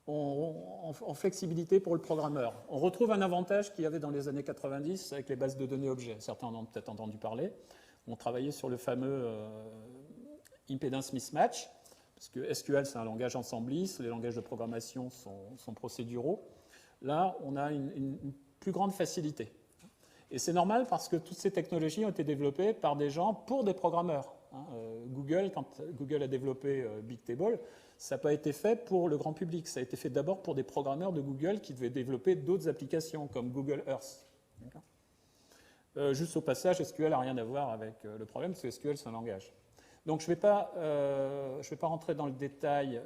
en flexibilité pour le programmeur. On retrouve un avantage qu'il y avait dans les années 90 avec les bases de données objets. Certains en ont peut-être entendu parler. On travaillait sur le fameux impedance mismatch, parce que SQL, c'est un langage ensembliste, les langages de programmation sont procéduraux. Là, on a une plus grande facilité. Et c'est normal parce que toutes ces technologies ont été développées par des gens pour des programmeurs. Google, quand Google a développé Bigtable, ça n'a pas été fait pour le grand public. Ça a été fait d'abord pour des programmeurs de Google qui devaient développer d'autres applications, comme Google Earth. Juste au passage, SQL n'a rien à voir avec le problème, parce que SQL, c'est un langage. Donc, je ne vais pas rentrer dans le détail.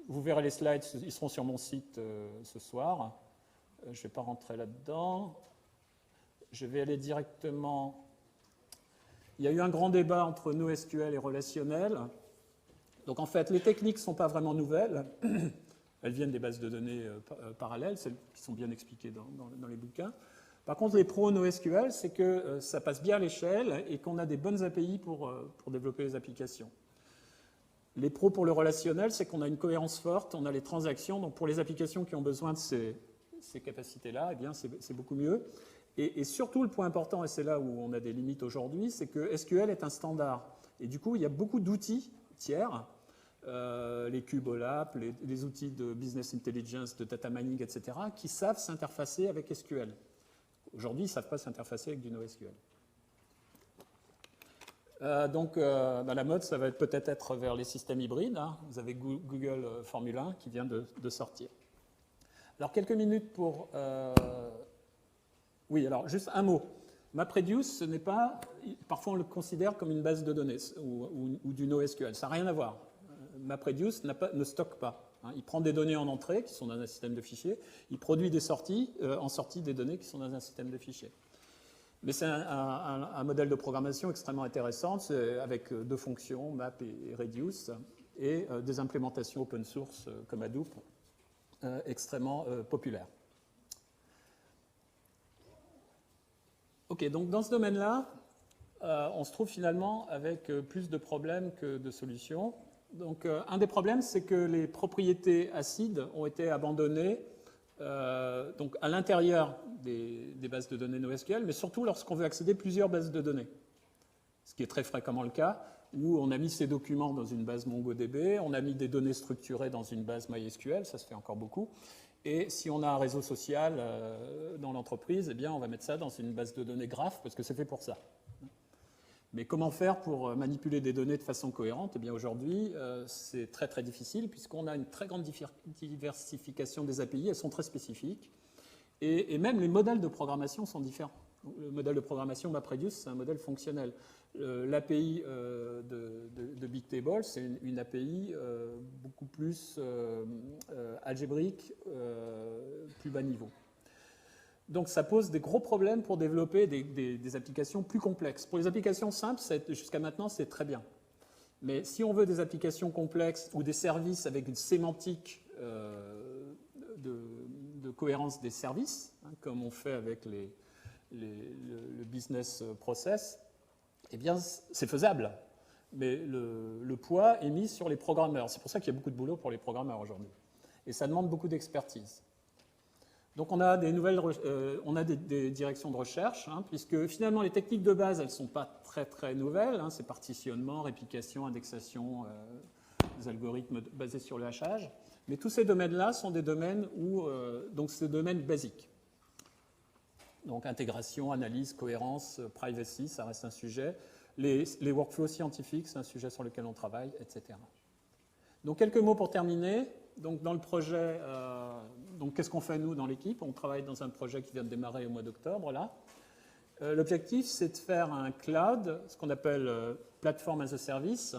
Vous verrez les slides, ils seront sur mon site ce soir. Je ne vais pas rentrer là-dedans. Je vais aller directement... Il y a eu un grand débat entre NoSQL et relationnel. Donc, en fait, les techniques ne sont pas vraiment nouvelles. Elles viennent des bases de données parallèles, celles qui sont bien expliquées dans les bouquins. Par contre, les pros NoSQL, c'est que ça passe bien à l'échelle et qu'on a des bonnes API pour développer les applications. Les pros pour le relationnel, c'est qu'on a une cohérence forte, on a les transactions. Donc, pour les applications qui ont besoin de ces capacités-là, eh bien, c'est beaucoup mieux. Et surtout, le point important, et c'est là où on a des limites aujourd'hui, c'est que SQL est un standard. Et du coup, il y a beaucoup d'outils tiers, les CubeOLAP, les outils de business intelligence, de data mining, etc., qui savent s'interfacer avec SQL. Aujourd'hui, ils ne savent pas s'interfacer avec du NoSQL. Donc, dans la mode, ça va peut-être être vers les systèmes hybrides. Hein. Vous avez Google Formula 1 qui vient de sortir. Alors, quelques minutes pour... Oui, alors, juste un mot. MapReduce, ce n'est pas... Parfois, on le considère comme une base de données ou du NoSQL. Ça n'a rien à voir. MapReduce ne stocke pas. Hein. Il prend des données en entrée, qui sont dans un système de fichiers. Il produit des sorties, en sortie des données qui sont dans un système de fichiers. Mais c'est un modèle de programmation extrêmement intéressant, avec deux fonctions, map et reduce, et des implémentations open source comme Hadoop, extrêmement populaires. OK, donc dans ce domaine-là, on se trouve finalement avec plus de problèmes que de solutions. Donc un des problèmes, c'est que les propriétés acides ont été abandonnées donc à l'intérieur des bases de données NoSQL, mais surtout lorsqu'on veut accéder à plusieurs bases de données. Ce qui est très fréquemment le cas, où on a mis ces documents dans une base MongoDB, on a mis des données structurées dans une base MySQL, ça se fait encore beaucoup. Et si on a un réseau social dans l'entreprise, eh bien, on va mettre ça dans une base de données Graph, parce que c'est fait pour ça. Mais comment faire pour manipuler des données de façon cohérente? Eh bien, aujourd'hui, c'est très, très difficile, puisqu'on a une très grande diversification des API, elles sont très spécifiques. Et même les modèles de programmation sont différents. Le modèle de programmation MapReduce, c'est un modèle fonctionnel. L'API de Bigtable, c'est une API beaucoup plus algébrique, plus bas niveau. Donc ça pose des gros problèmes pour développer des applications plus complexes. Pour les applications simples, jusqu'à maintenant, c'est très bien. Mais si on veut des applications complexes ou des services avec une sémantique de cohérence des services, hein, comme on fait avec le business process, eh bien, c'est faisable. Mais le poids est mis sur les programmeurs. C'est pour ça qu'il y a beaucoup de boulot pour les programmeurs aujourd'hui. Et ça demande beaucoup d'expertise. Donc, on a des directions de recherche, hein, puisque finalement, les techniques de base, elles ne sont pas très, très nouvelles. Hein, c'est partitionnement, réplication, indexation, des algorithmes basés sur le hachage. Mais tous ces domaines-là sont des domaines donc c'est des domaines basiques. Donc, intégration, analyse, cohérence, privacy, ça reste un sujet. Les workflows scientifiques, c'est un sujet sur lequel on travaille, etc. Donc, quelques mots pour terminer. Donc, dans le projet, donc qu'est-ce qu'on fait, nous, dans l'équipe? On travaille dans un projet qui vient de démarrer au mois d'octobre, là. L'objectif, c'est de faire un cloud, ce qu'on appelle Platform as a Service,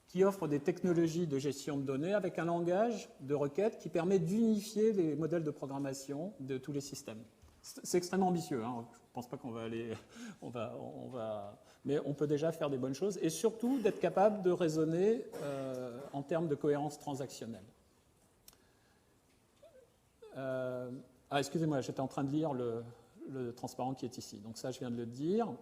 qui offre des technologies de gestion de données avec un langage de requête qui permet d'unifier les modèles de programmation de tous les systèmes. C'est extrêmement ambitieux, hein. Je ne pense pas qu'on va aller... Mais on peut déjà faire des bonnes choses, et surtout d'être capable de raisonner en termes de cohérence transactionnelle. Excusez-moi, j'étais en train de lire le transparent qui est ici. Donc ça, je viens de le dire.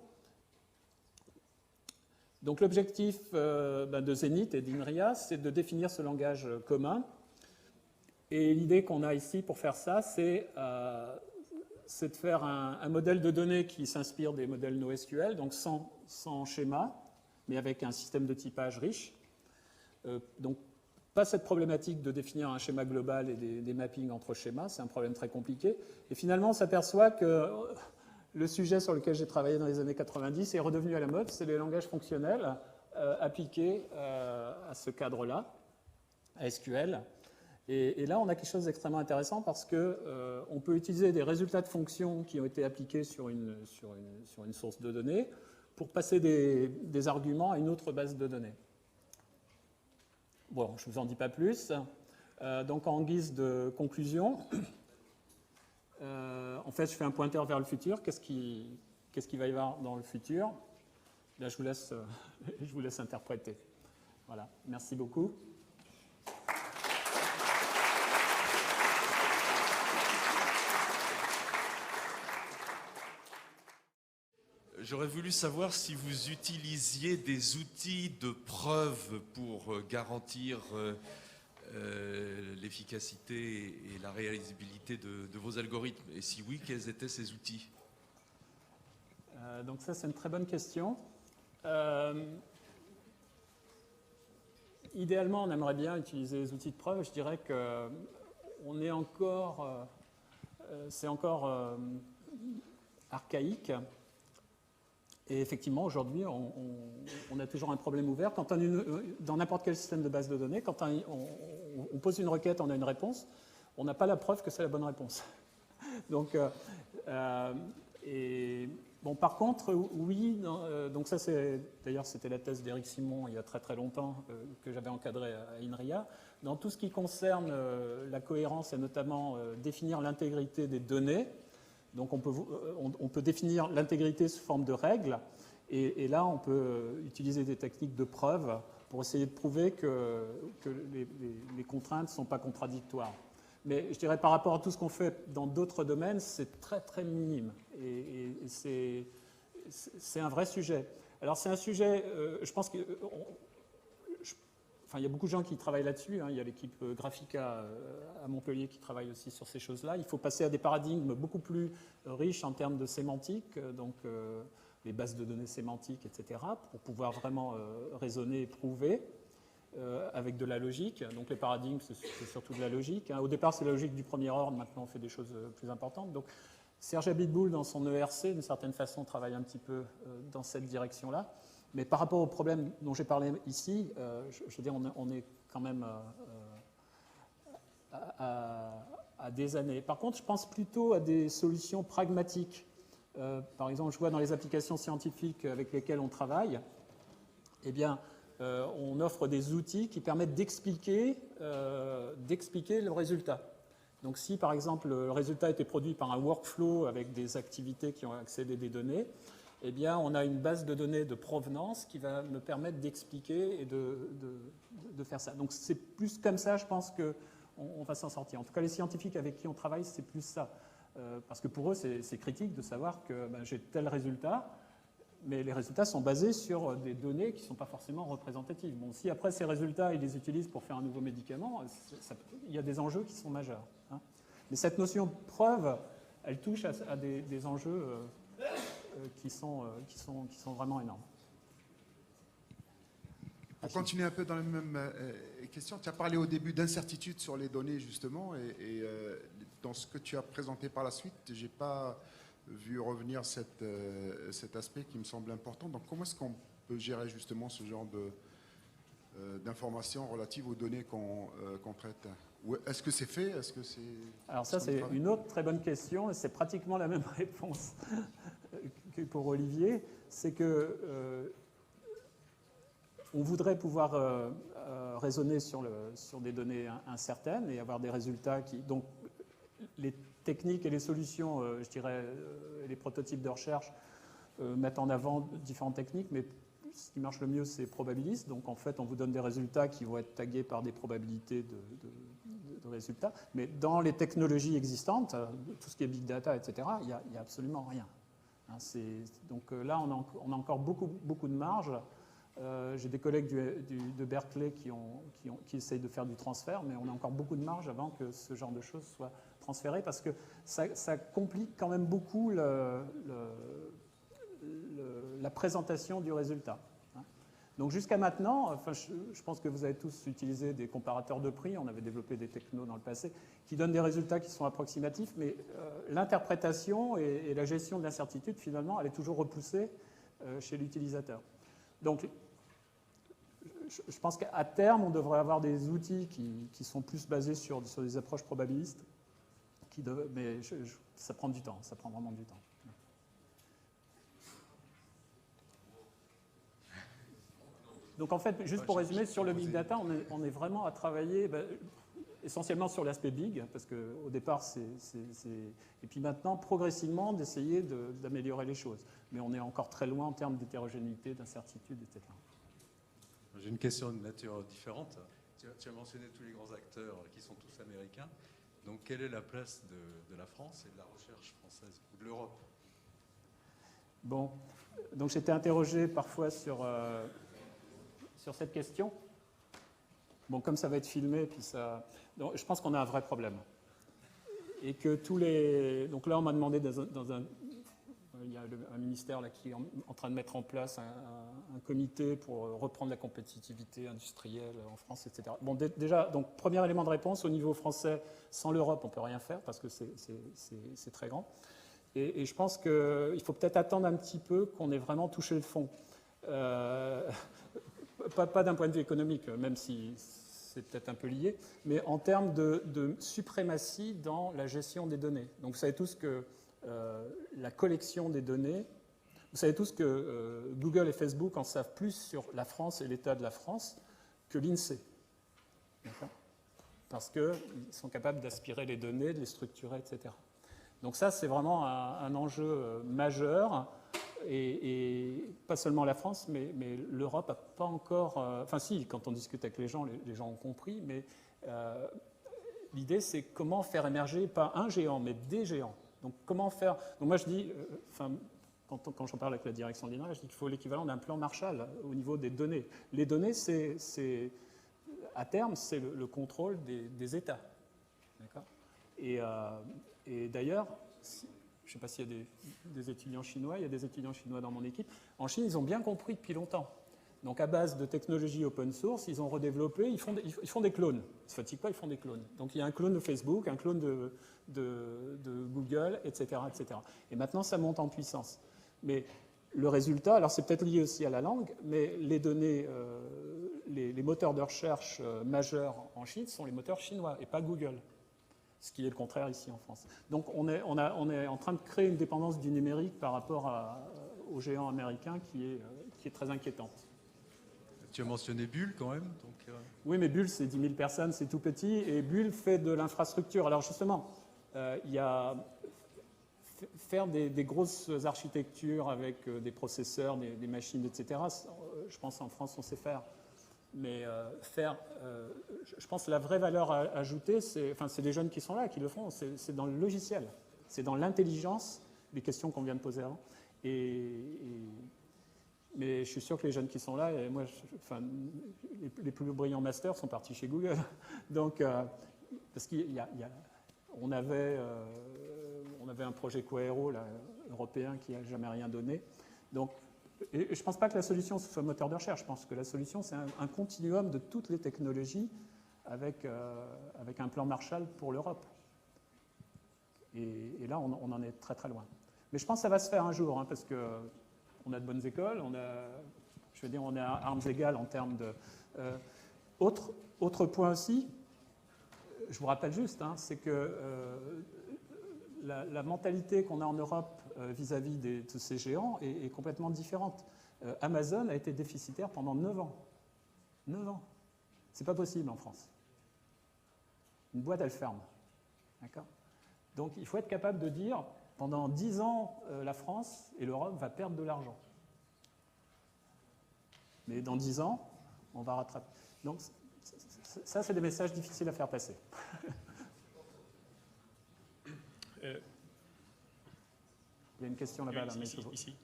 Donc l'objectif de Zenith et d'INRIA, c'est de définir ce langage commun Et l'idée qu'on a ici pour faire ça, c'est de faire un modèle de données qui s'inspire des modèles NoSQL, donc sans schéma, mais avec un système de typage riche. Donc, pas cette problématique de définir un schéma global et des mappings entre schémas, c'est un problème très compliqué. Et finalement, on s'aperçoit que le sujet sur lequel j'ai travaillé dans les années 90 est redevenu à la mode, c'est les langages fonctionnels appliqués à ce cadre-là, à SQL. Et là, on a quelque chose d'extrêmement intéressant parce qu'on peut utiliser des résultats de fonctions qui ont été appliqués sur une source de données pour passer des arguments à une autre base de données. Bon, je ne vous en dis pas plus. Donc, en guise de conclusion, en fait, je fais un pointeur vers le futur. Qu'est-ce qui va y avoir dans le futur? Là, je vous laisse interpréter. Voilà, merci beaucoup. J'aurais voulu savoir si vous utilisiez des outils de preuve pour garantir l'efficacité et la réalisabilité de vos algorithmes. Et si oui, quels étaient ces outils? Donc ça, c'est une très bonne question. Idéalement, on aimerait bien utiliser les outils de preuve. Je dirais que c'est encore archaïque. Et effectivement, aujourd'hui, on a toujours un problème ouvert. Dans n'importe quel système de base de données, quand on pose une requête, on a une réponse, on n'a pas la preuve que c'est la bonne réponse. Donc, par contre, oui, donc ça, d'ailleurs, c'était la thèse d'Éric Simon il y a très très longtemps que j'avais encadré à INRIA. Dans tout ce qui concerne la cohérence et notamment définir l'intégrité des données, donc on peut définir l'intégrité sous forme de règles, et là on peut utiliser des techniques de preuve pour essayer de prouver que les contraintes ne sont pas contradictoires. Mais je dirais par rapport à tout ce qu'on fait dans d'autres domaines, c'est très très minime, et c'est un vrai sujet. Alors c'est un sujet, je pense que... Enfin, il y a beaucoup de gens qui travaillent là-dessus. Hein. Il y a l'équipe Graphica à Montpellier qui travaille aussi sur ces choses-là. Il faut passer à des paradigmes beaucoup plus riches en termes de sémantique, donc les bases de données sémantiques, etc., pour pouvoir vraiment raisonner et prouver avec de la logique. Donc les paradigmes, c'est surtout de la logique. Hein. Au départ, c'est la logique du premier ordre. Maintenant, on fait des choses plus importantes. Donc Serge Abitboul, dans son ERC, d'une certaine façon, travaille un petit peu dans cette direction-là. Mais par rapport au problème dont j'ai parlé ici, je veux dire, on est quand même à des années. Par contre, je pense plutôt à des solutions pragmatiques. Par exemple, je vois dans les applications scientifiques avec lesquelles on travaille, eh bien, on offre des outils qui permettent d'expliquer le résultat. Donc si, par exemple, le résultat a été produit par un workflow avec des activités qui ont accédé des données, eh bien, on a une base de données de provenance qui va me permettre d'expliquer et de faire ça. Donc, c'est plus comme ça, je pense qu'on va s'en sortir. En tout cas, les scientifiques avec qui on travaille, c'est plus ça. Parce que pour eux, c'est critique de savoir que j'ai tel résultat, mais les résultats sont basés sur des données qui ne sont pas forcément représentatives. Bon, si après ces résultats, ils les utilisent pour faire un nouveau médicament, il y a des enjeux qui sont majeurs. Hein. Mais cette notion de preuve, elle touche à des enjeux... qui sont vraiment énormes. Pour continuer un peu dans la même question, tu as parlé au début d'incertitude sur les données, justement, et dans ce que tu as présenté par la suite, je n'ai pas vu revenir cet aspect qui me semble important. Donc, comment est-ce qu'on peut gérer justement ce genre d'informations relatives aux données qu'on traite? Est-ce que c'est fait? Alors ça, c'est une autre très bonne question, et c'est pratiquement la même réponse que pour Olivier. C'est que on voudrait pouvoir raisonner sur des données incertaines et avoir des résultats qui... Donc, les techniques et les solutions, je dirais, les prototypes de recherche mettent en avant différentes techniques, mais ce qui marche le mieux, c'est probabiliste. Donc, en fait, on vous donne des résultats qui vont être tagués par des probabilités de résultats. Mais dans les technologies existantes, tout ce qui est big data, etc., il n'y a absolument rien. Hein, donc là, on a encore beaucoup de marge J'ai des collègues de Berkeley qui essayent de faire du transfert, mais on a encore beaucoup de marge avant que ce genre de choses soit transféré, parce que ça complique quand même beaucoup la présentation du résultat. Donc jusqu'à maintenant, enfin, je pense que vous avez tous utilisé des comparateurs de prix, on avait développé des technos dans le passé, qui donnent des résultats qui sont approximatifs, mais l'interprétation et la gestion de l'incertitude, finalement, elle est toujours repoussée chez l'utilisateur. Donc je pense qu'à terme, on devrait avoir des outils qui sont plus basés sur des approches probabilistes, mais ça prend du temps, ça prend vraiment du temps. Donc en fait, juste pour résumer, sur le big data, on est vraiment à travailler essentiellement sur l'aspect big, parce qu'au départ, et puis maintenant, progressivement, d'essayer d'améliorer les choses. Mais on est encore très loin en termes d'hétérogénéité, d'incertitude, etc. J'ai une question de nature différente. Tu as mentionné tous les grands acteurs qui sont tous américains. Donc quelle est la place de la France et de la recherche française, ou de l'Europe? Bon, donc j'étais interrogé parfois sur cette question. Bon, comme ça va être filmé, puis ça... Donc, je pense qu'on a un vrai problème. Et que tous les... Donc là, on m'a demandé il y a un ministère là, qui est en train de mettre en place un comité pour reprendre la compétitivité industrielle en France, etc. Bon, déjà, donc, premier élément de réponse, au niveau français, sans l'Europe, on ne peut rien faire parce que c'est très grand. Et je pense qu'il faut peut-être attendre un petit peu qu'on ait vraiment touché le fond. Pas d'un point de vue économique, même si c'est peut-être un peu lié, mais en termes de suprématie dans la gestion des données. Donc vous savez tous que la collection des données, vous savez tous que Google et Facebook en savent plus sur la France et l'état de la France que l'INSEE. Parce qu'ils sont capables d'aspirer les données, de les structurer, etc. Donc ça, c'est vraiment un enjeu majeur. Et pas seulement la France, mais l'Europe n'a pas encore... Enfin si, quand on discute avec les gens ont compris, mais l'idée c'est comment faire émerger, pas un géant, mais des géants. Donc comment faire... Donc moi je dis, quand j'en parle avec la direction de l'INRA, je dis qu'il faut l'équivalent d'un plan Marshall au niveau des données. Les données, à terme, c'est le contrôle des États. D'accord ? Et d'ailleurs... Je ne sais pas s'il y a des étudiants chinois, il y a des étudiants chinois dans mon équipe. En Chine, ils ont bien compris depuis longtemps. Donc à base de technologies open source, ils ont redéveloppé, ils font des clones. Ils ne se fatiguent pas, ils font des clones. Donc il y a un clone de Facebook, un clone de Google, etc., etc. Et maintenant, ça monte en puissance. Mais le résultat, alors c'est peut-être lié aussi à la langue, mais les données, les moteurs de recherche majeurs en Chine sont les moteurs chinois et pas Google. Ce qui est le contraire ici en France. Donc on est en train de créer une dépendance du numérique par rapport aux géants américains qui est très inquiétante. Tu as mentionné Bull quand même. Donc, Oui, mais Bull, c'est 10 000 personnes, c'est tout petit, et Bull fait de l'infrastructure. Alors justement, il y a faire des grosses architectures avec des processeurs, des machines, etc. Je pense qu'en France, on sait faire. Mais je pense que la vraie valeur ajoutée, c'est les jeunes qui sont là, qui le font, c'est dans le logiciel, c'est dans l'intelligence, les questions qu'on vient de poser avant. Mais je suis sûr que les jeunes qui sont là, et moi, les plus brillants masters sont partis chez Google. Donc, parce qu'on avait un projet Coaero là, européen qui n'a jamais rien donné. Donc, et je ne pense pas que la solution soit moteur de recherche. Je pense que la solution, c'est un continuum de toutes les technologies avec un plan Marshall pour l'Europe. Et là, on en est très très loin. Mais je pense que ça va se faire un jour, hein, parce qu'on a de bonnes écoles, on est à armes égales en termes de... Autre point aussi, je vous rappelle juste, hein, c'est que la mentalité qu'on a en Europe vis-à-vis de ces géants est complètement différente. Amazon a été déficitaire pendant 9 ans. 9 ans. C'est pas possible en France. Une boîte, elle ferme. D'accord ? Donc il faut être capable de dire, pendant 10 ans, la France et l'Europe va perdre de l'argent. Mais dans 10 ans, on va rattraper. Donc ça, c'est des messages difficiles à faire passer. Il y a une question là-bas. Ici.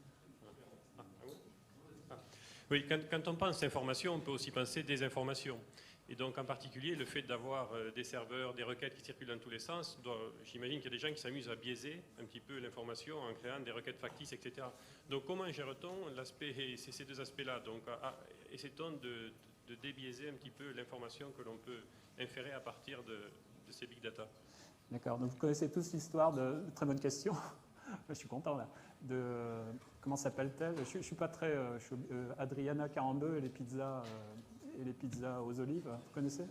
Oui, quand on pense information, on peut aussi penser désinformation. Et donc, en particulier, le fait d'avoir des serveurs, des requêtes qui circulent dans tous les sens, j'imagine qu'il y a des gens qui s'amusent à biaiser un petit peu l'information en créant des requêtes factices, etc. Donc, comment gère-t-on ces deux aspects-là? Donc, essaie-t-on de débiaiser un petit peu l'information que l'on peut inférer à partir de ces big data? D'accord, donc vous connaissez tous l'histoire très bonne question, je suis content là, comment s'appelle-t-elle? Je suis pas très, Adriana Carambeu et les pizzas aux olives, vous connaissez?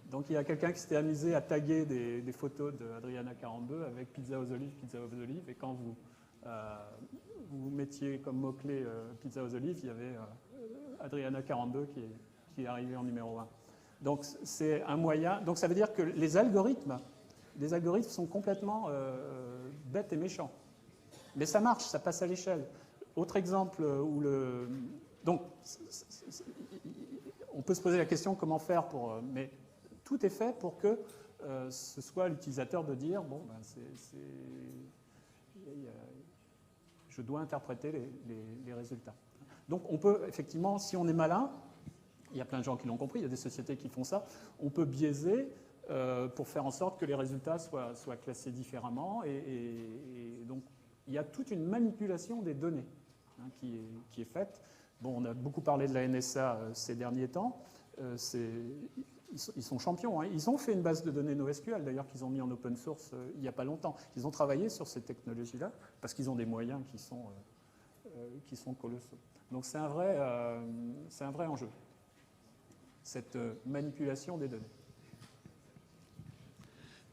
Donc il y a quelqu'un qui s'était amusé à taguer des photos d'Adriana Carambeu avec pizza aux olives, et quand vous mettiez comme mot-clé pizza aux olives, il y avait Adriana Carambeu qui est arrivée en numéro 1. Donc c'est un moyen, donc ça veut dire que les algorithmes sont complètement bêtes et méchants. Mais ça marche, ça passe à l'échelle. Autre exemple où donc, on peut se poser la question comment faire mais tout est fait pour que ce soit l'utilisateur de dire bon, ben je dois interpréter les résultats. Donc on peut effectivement, si on est malin, il y a plein de gens qui l'ont compris, il y a des sociétés qui font ça, on peut biaiser pour faire en sorte que les résultats soient classés différemment. Et donc, il y a toute une manipulation des données qui est faite. Bon, on a beaucoup parlé de la NSA ces derniers temps. Ils sont champions. Hein. Ils ont fait une base de données NoSQL, d'ailleurs, qu'ils ont mis en open source il n'y a pas longtemps. Ils ont travaillé sur ces technologies-là parce qu'ils ont des moyens qui sont colossaux. Donc, c'est un vrai enjeu, cette manipulation des données.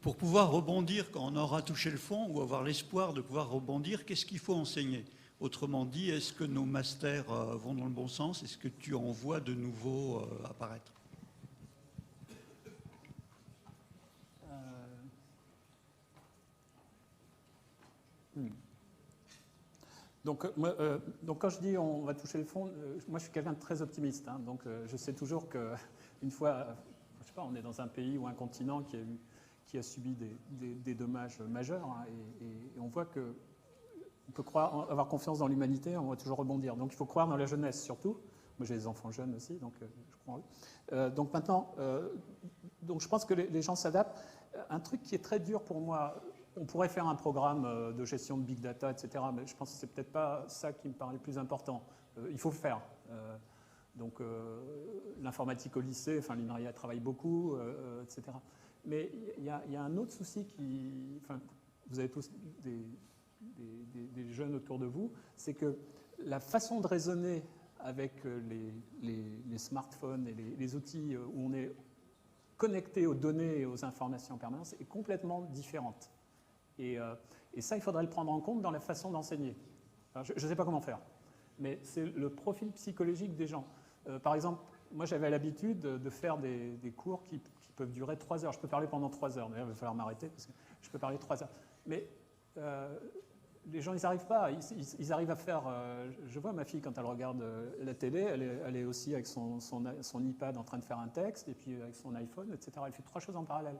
Pour pouvoir rebondir quand on aura touché le fond ou avoir l'espoir de pouvoir rebondir, qu'est-ce qu'il faut enseigner? Autrement dit, est-ce que nos masters vont dans le bon sens? Est-ce que tu en vois de nouveaux apparaître? Donc quand je dis on va toucher le fond, moi je suis quelqu'un de très optimiste. Hein, donc je sais toujours qu'une fois, je sais pas, on est dans un pays ou un continent qui a subi des dommages majeurs, hein, et on voit que on peut avoir confiance dans l'humanité, on va toujours rebondir. Donc il faut croire dans la jeunesse surtout. Moi j'ai des enfants jeunes aussi, donc je crois en eux. Donc maintenant, donc je pense que les gens s'adaptent. Un truc qui est très dur pour moi, on pourrait faire un programme de gestion de big data, etc. Mais je pense que c'est peut-être pas ça qui me paraît le plus important. Il faut le faire. Donc l'informatique au lycée, enfin l'INRIA travaille beaucoup, etc. Mais il y a un autre souci vous avez tous des jeunes autour de vous, c'est que la façon de raisonner avec les smartphones et les outils où on est connecté aux données et aux informations en permanence est complètement différente. Et ça, il faudrait le prendre en compte dans la façon d'enseigner. Je ne sais pas comment faire, mais c'est le profil psychologique des gens. Par exemple, moi j'avais l'habitude de faire des cours qui peuvent durer 3 heures. Je peux parler pendant 3 heures, d'ailleurs il va falloir m'arrêter parce que je peux parler 3 heures. Mais les gens, ils n'arrivent pas. Ils arrivent à faire... je vois ma fille, quand elle regarde la télé, elle est aussi avec son iPad en train de faire un texte, et puis avec son iPhone, etc. Elle fait 3 choses en parallèle.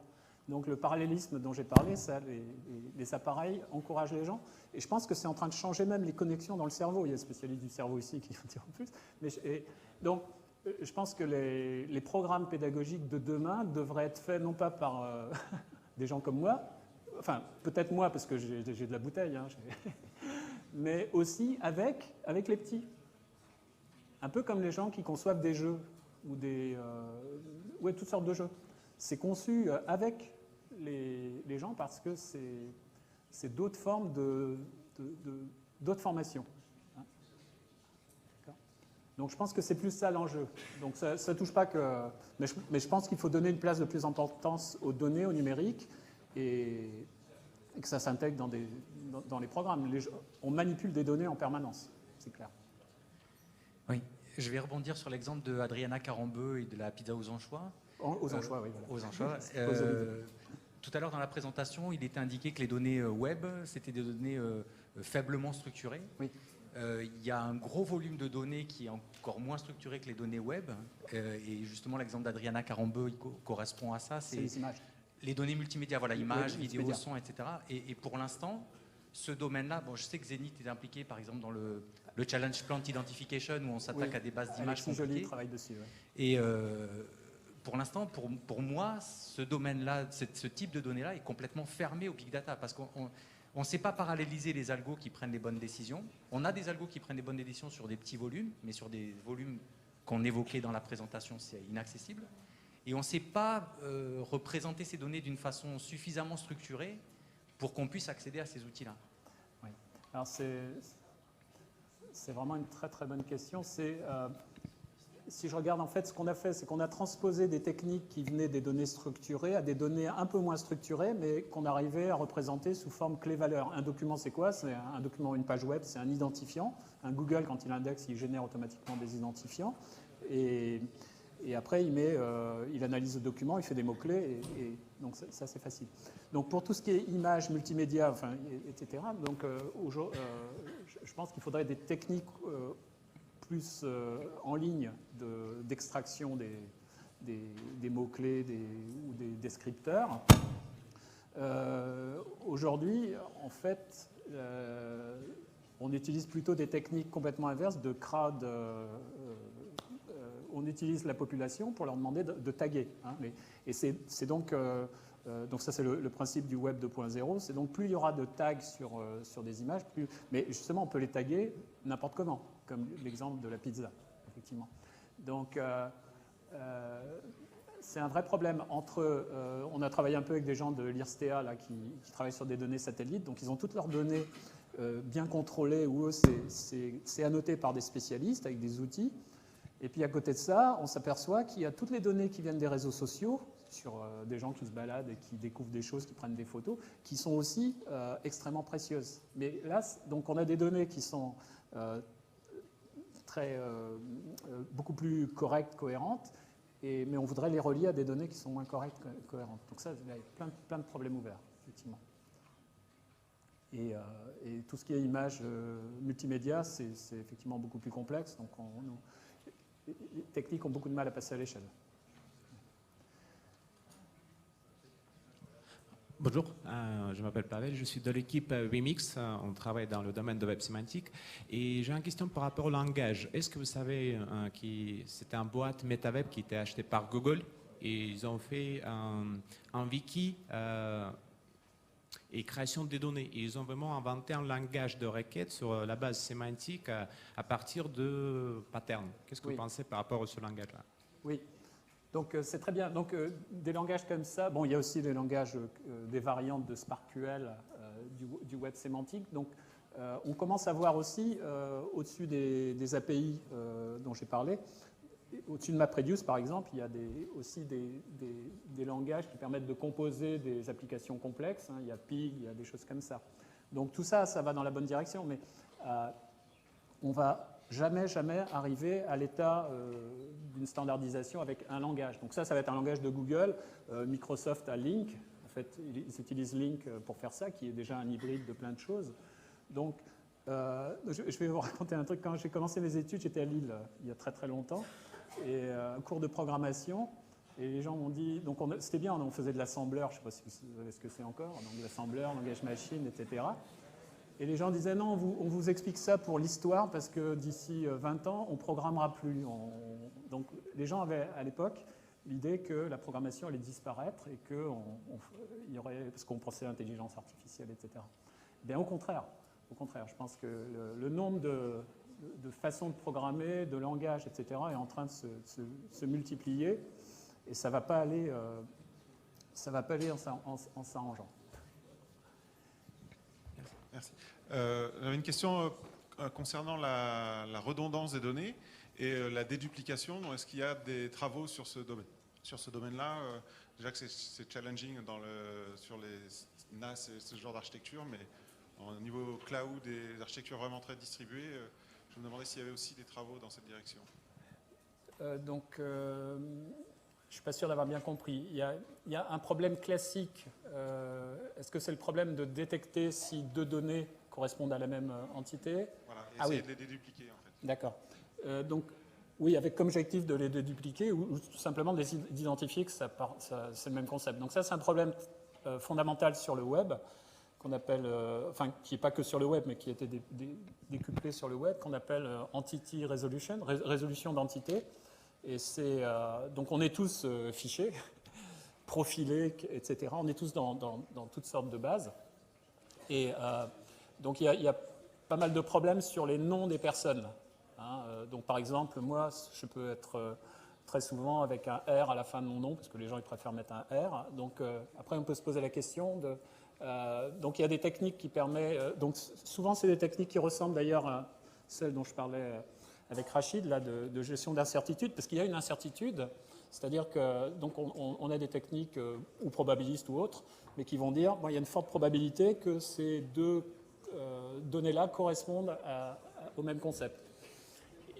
Donc le parallélisme dont j'ai parlé, ça, les appareils encouragent les gens. Et je pense que c'est en train de changer même les connexions dans le cerveau. Il y a des spécialistes du cerveau ici qui en diront plus. Donc je pense que les programmes pédagogiques de demain devraient être faits non pas par des gens comme moi, enfin peut-être moi parce que j'ai de la bouteille, hein, mais aussi avec les petits. Un peu comme les gens qui conçoivent des jeux ou toutes sortes de jeux. C'est conçu avec les gens parce que c'est d'autres formes d'autres formations. Hein. Donc je pense que c'est plus ça l'enjeu. Donc ça ne touche pas que... Mais je pense qu'il faut donner une place de plus importance aux données, au numérique, et que ça s'intègre dans les programmes. On manipule des données en permanence, c'est clair. Oui, je vais rebondir sur l'exemple de Adriana Carambeu et de la pizza aux anchois. Aux anchois, oui. Voilà. Aux anchois. Tout à l'heure, dans la présentation, il était indiqué que les données web, c'était des données faiblement structurées. Oui. Il y a un gros volume de données qui est encore moins structuré que les données web. Et justement, l'exemple d'Adriana Carambeu correspond à ça. C'est les images. Les données multimédia, voilà, images, oui, vidéos, son, etc. Et pour l'instant, ce domaine-là, bon, je sais que Zenith est impliqué par exemple dans le Challenge Plant Identification où on s'attaque Oui. à des bases d'images Alexis Joly compliquées. travaille dessus. Ouais. Et pour l'instant, pour moi, ce domaine-là, ce type de données-là est complètement fermé au big data parce qu'on ne sait pas paralléliser les algos qui prennent les bonnes décisions. On a des algos qui prennent les bonnes décisions sur des petits volumes, mais sur des volumes qu'on évoquait dans la présentation, c'est inaccessible. Et on ne sait pas représenter ces données d'une façon suffisamment structurée pour qu'on puisse accéder à ces outils-là. Oui. Alors c'est vraiment une très très bonne question. Si je regarde en fait ce qu'on a fait, c'est qu'on a transposé des techniques qui venaient des données structurées à des données un peu moins structurées, mais qu'on arrivait à représenter sous forme clé-valeur. Un document, c'est quoi? C'est un document, une page web, c'est un identifiant. Un Google, quand il indexe, il génère automatiquement des identifiants. Et après, il analyse le document, il fait des mots-clés, et donc ça c'est facile. Donc pour tout ce qui est images, multimédia, enfin, etc., donc, je pense qu'il faudrait des techniques plus en ligne d'extraction des mots-clés ou des descripteurs. Aujourd'hui, en fait, on utilise plutôt des techniques complètement inverses de crowd. On utilise la population pour leur demander de taguer. Hein, et c'est donc ça c'est le principe du Web 2.0. C'est donc plus il y aura de tags sur des images, mais justement on peut les taguer n'importe comment, comme l'exemple de la pizza, effectivement. Donc c'est un vrai problème. On a travaillé un peu avec des gens de l'IRSTEA là, qui travaillent sur des données satellites, donc ils ont toutes leurs données bien contrôlées, où eux c'est annoté par des spécialistes avec des outils. Et puis à côté de ça, on s'aperçoit qu'il y a toutes les données qui viennent des réseaux sociaux, sur des gens qui se baladent et qui découvrent des choses, qui prennent des photos, qui sont aussi extrêmement précieuses. Mais là, donc on a des données qui sont beaucoup plus correctes, cohérentes, mais on voudrait les relier à des données qui sont moins correctes, cohérentes. Donc ça, il y a plein de problèmes ouverts, effectivement. Et tout ce qui est images multimédia, c'est effectivement beaucoup plus complexe. Donc les techniques ont beaucoup de mal à passer à l'échelle. Bonjour, je m'appelle Pavel, je suis de l'équipe Remix, on travaille dans le domaine de web sémantique et j'ai une question par rapport au langage. Est-ce que vous savez que c'était une boîte MetaWeb qui était achetée par Google et ils ont fait un wiki et création des données. Et ils ont vraiment inventé un langage de requête sur la base sémantique à partir de patterns. Qu'est-ce que vous pensez par rapport à ce langage-là? Oui, donc c'est très bien. Donc des langages comme ça, bon, il y a aussi des langages, des variantes de SparkQL du web sémantique. Donc on commence à voir aussi au-dessus des API dont j'ai parlé. Au-dessus de MapReduce, par exemple, il y a aussi des langages qui permettent de composer des applications complexes. Hein. Il y a Pig, il y a des choses comme ça. Donc tout ça, ça va dans la bonne direction, mais on ne va jamais arriver à l'état d'une standardisation avec un langage. Donc ça va être un langage de Google. Microsoft a Link. En fait, ils utilisent Link pour faire ça, qui est déjà un hybride de plein de choses. Donc je vais vous raconter un truc. Quand j'ai commencé mes études, j'étais à Lille il y a très très longtemps. Et un cours de programmation, et les gens m'ont dit, donc c'était bien, on faisait de l'assembleur, je ne sais pas si vous savez ce que c'est encore, donc l'assembleur, langage machine, etc. Et les gens disaient, non, on vous explique ça pour l'histoire, parce que d'ici 20 ans, on ne programmera plus. Donc les gens avaient à l'époque l'idée que la programmation allait disparaître, et qu'il y aurait, parce qu'on pensait à l'intelligence artificielle, etc. Bien au contraire, je pense que le nombre de façons de programmer, de langage, etc., est en train de se multiplier et ça ne va pas aller, en s'arrangeant. Merci. J'avais une question concernant la redondance des données et la déduplication. Est-ce qu'il y a des travaux sur ce domaine-là? Déjà que c'est challenging sur les NAS et ce genre d'architecture, mais au niveau cloud et des architectures vraiment très distribuées, je me demandais s'il y avait aussi des travaux dans cette direction. Je ne suis pas sûr d'avoir bien compris. Il y a un problème classique. Est-ce que c'est le problème de détecter si deux données correspondent à la même entité? Voilà, et essayer de les dédupliquer en fait. D'accord. Donc, oui, avec comme objectif de les dédupliquer ou tout simplement d'identifier que c'est le même concept. Donc ça, c'est un problème fondamental sur le web. qu'on appelle, enfin qui n'est pas que sur le web, mais qui a été décuplé sur le web, qu'on appelle Entity Resolution, résolution d'entité. Et c'est, donc on est tous fichés, profilés, etc. On est tous dans toutes sortes de bases. Et donc il y a pas mal de problèmes sur les noms des personnes. Hein. Donc par exemple, moi, je peux être très souvent avec un R à la fin de mon nom, parce que les gens ils préfèrent mettre un R. Donc après, on peut se poser la question de... donc il y a des techniques qui permettent... donc souvent, c'est des techniques qui ressemblent d'ailleurs à celles dont je parlais avec Rachid, là, de gestion d'incertitude, parce qu'il y a une incertitude, c'est-à-dire que donc on a des techniques ou probabilistes ou autres, mais qui vont dire, bon, il y a une forte probabilité que ces deux données-là correspondent au même concept.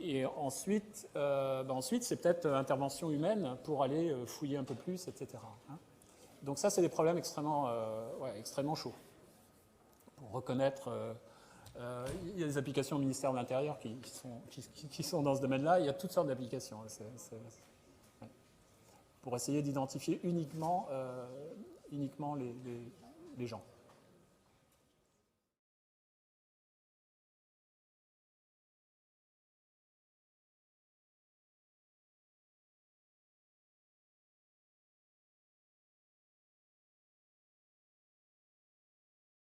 Et ensuite, ensuite c'est peut-être intervention humaine pour aller fouiller un peu plus, etc. Hein. Donc ça, c'est des problèmes extrêmement, extrêmement chauds. Pour reconnaître, il y a des applications au ministère de l'Intérieur qui sont dans ce domaine-là. Il y a toutes sortes d'applications. Pour essayer d'identifier uniquement les gens.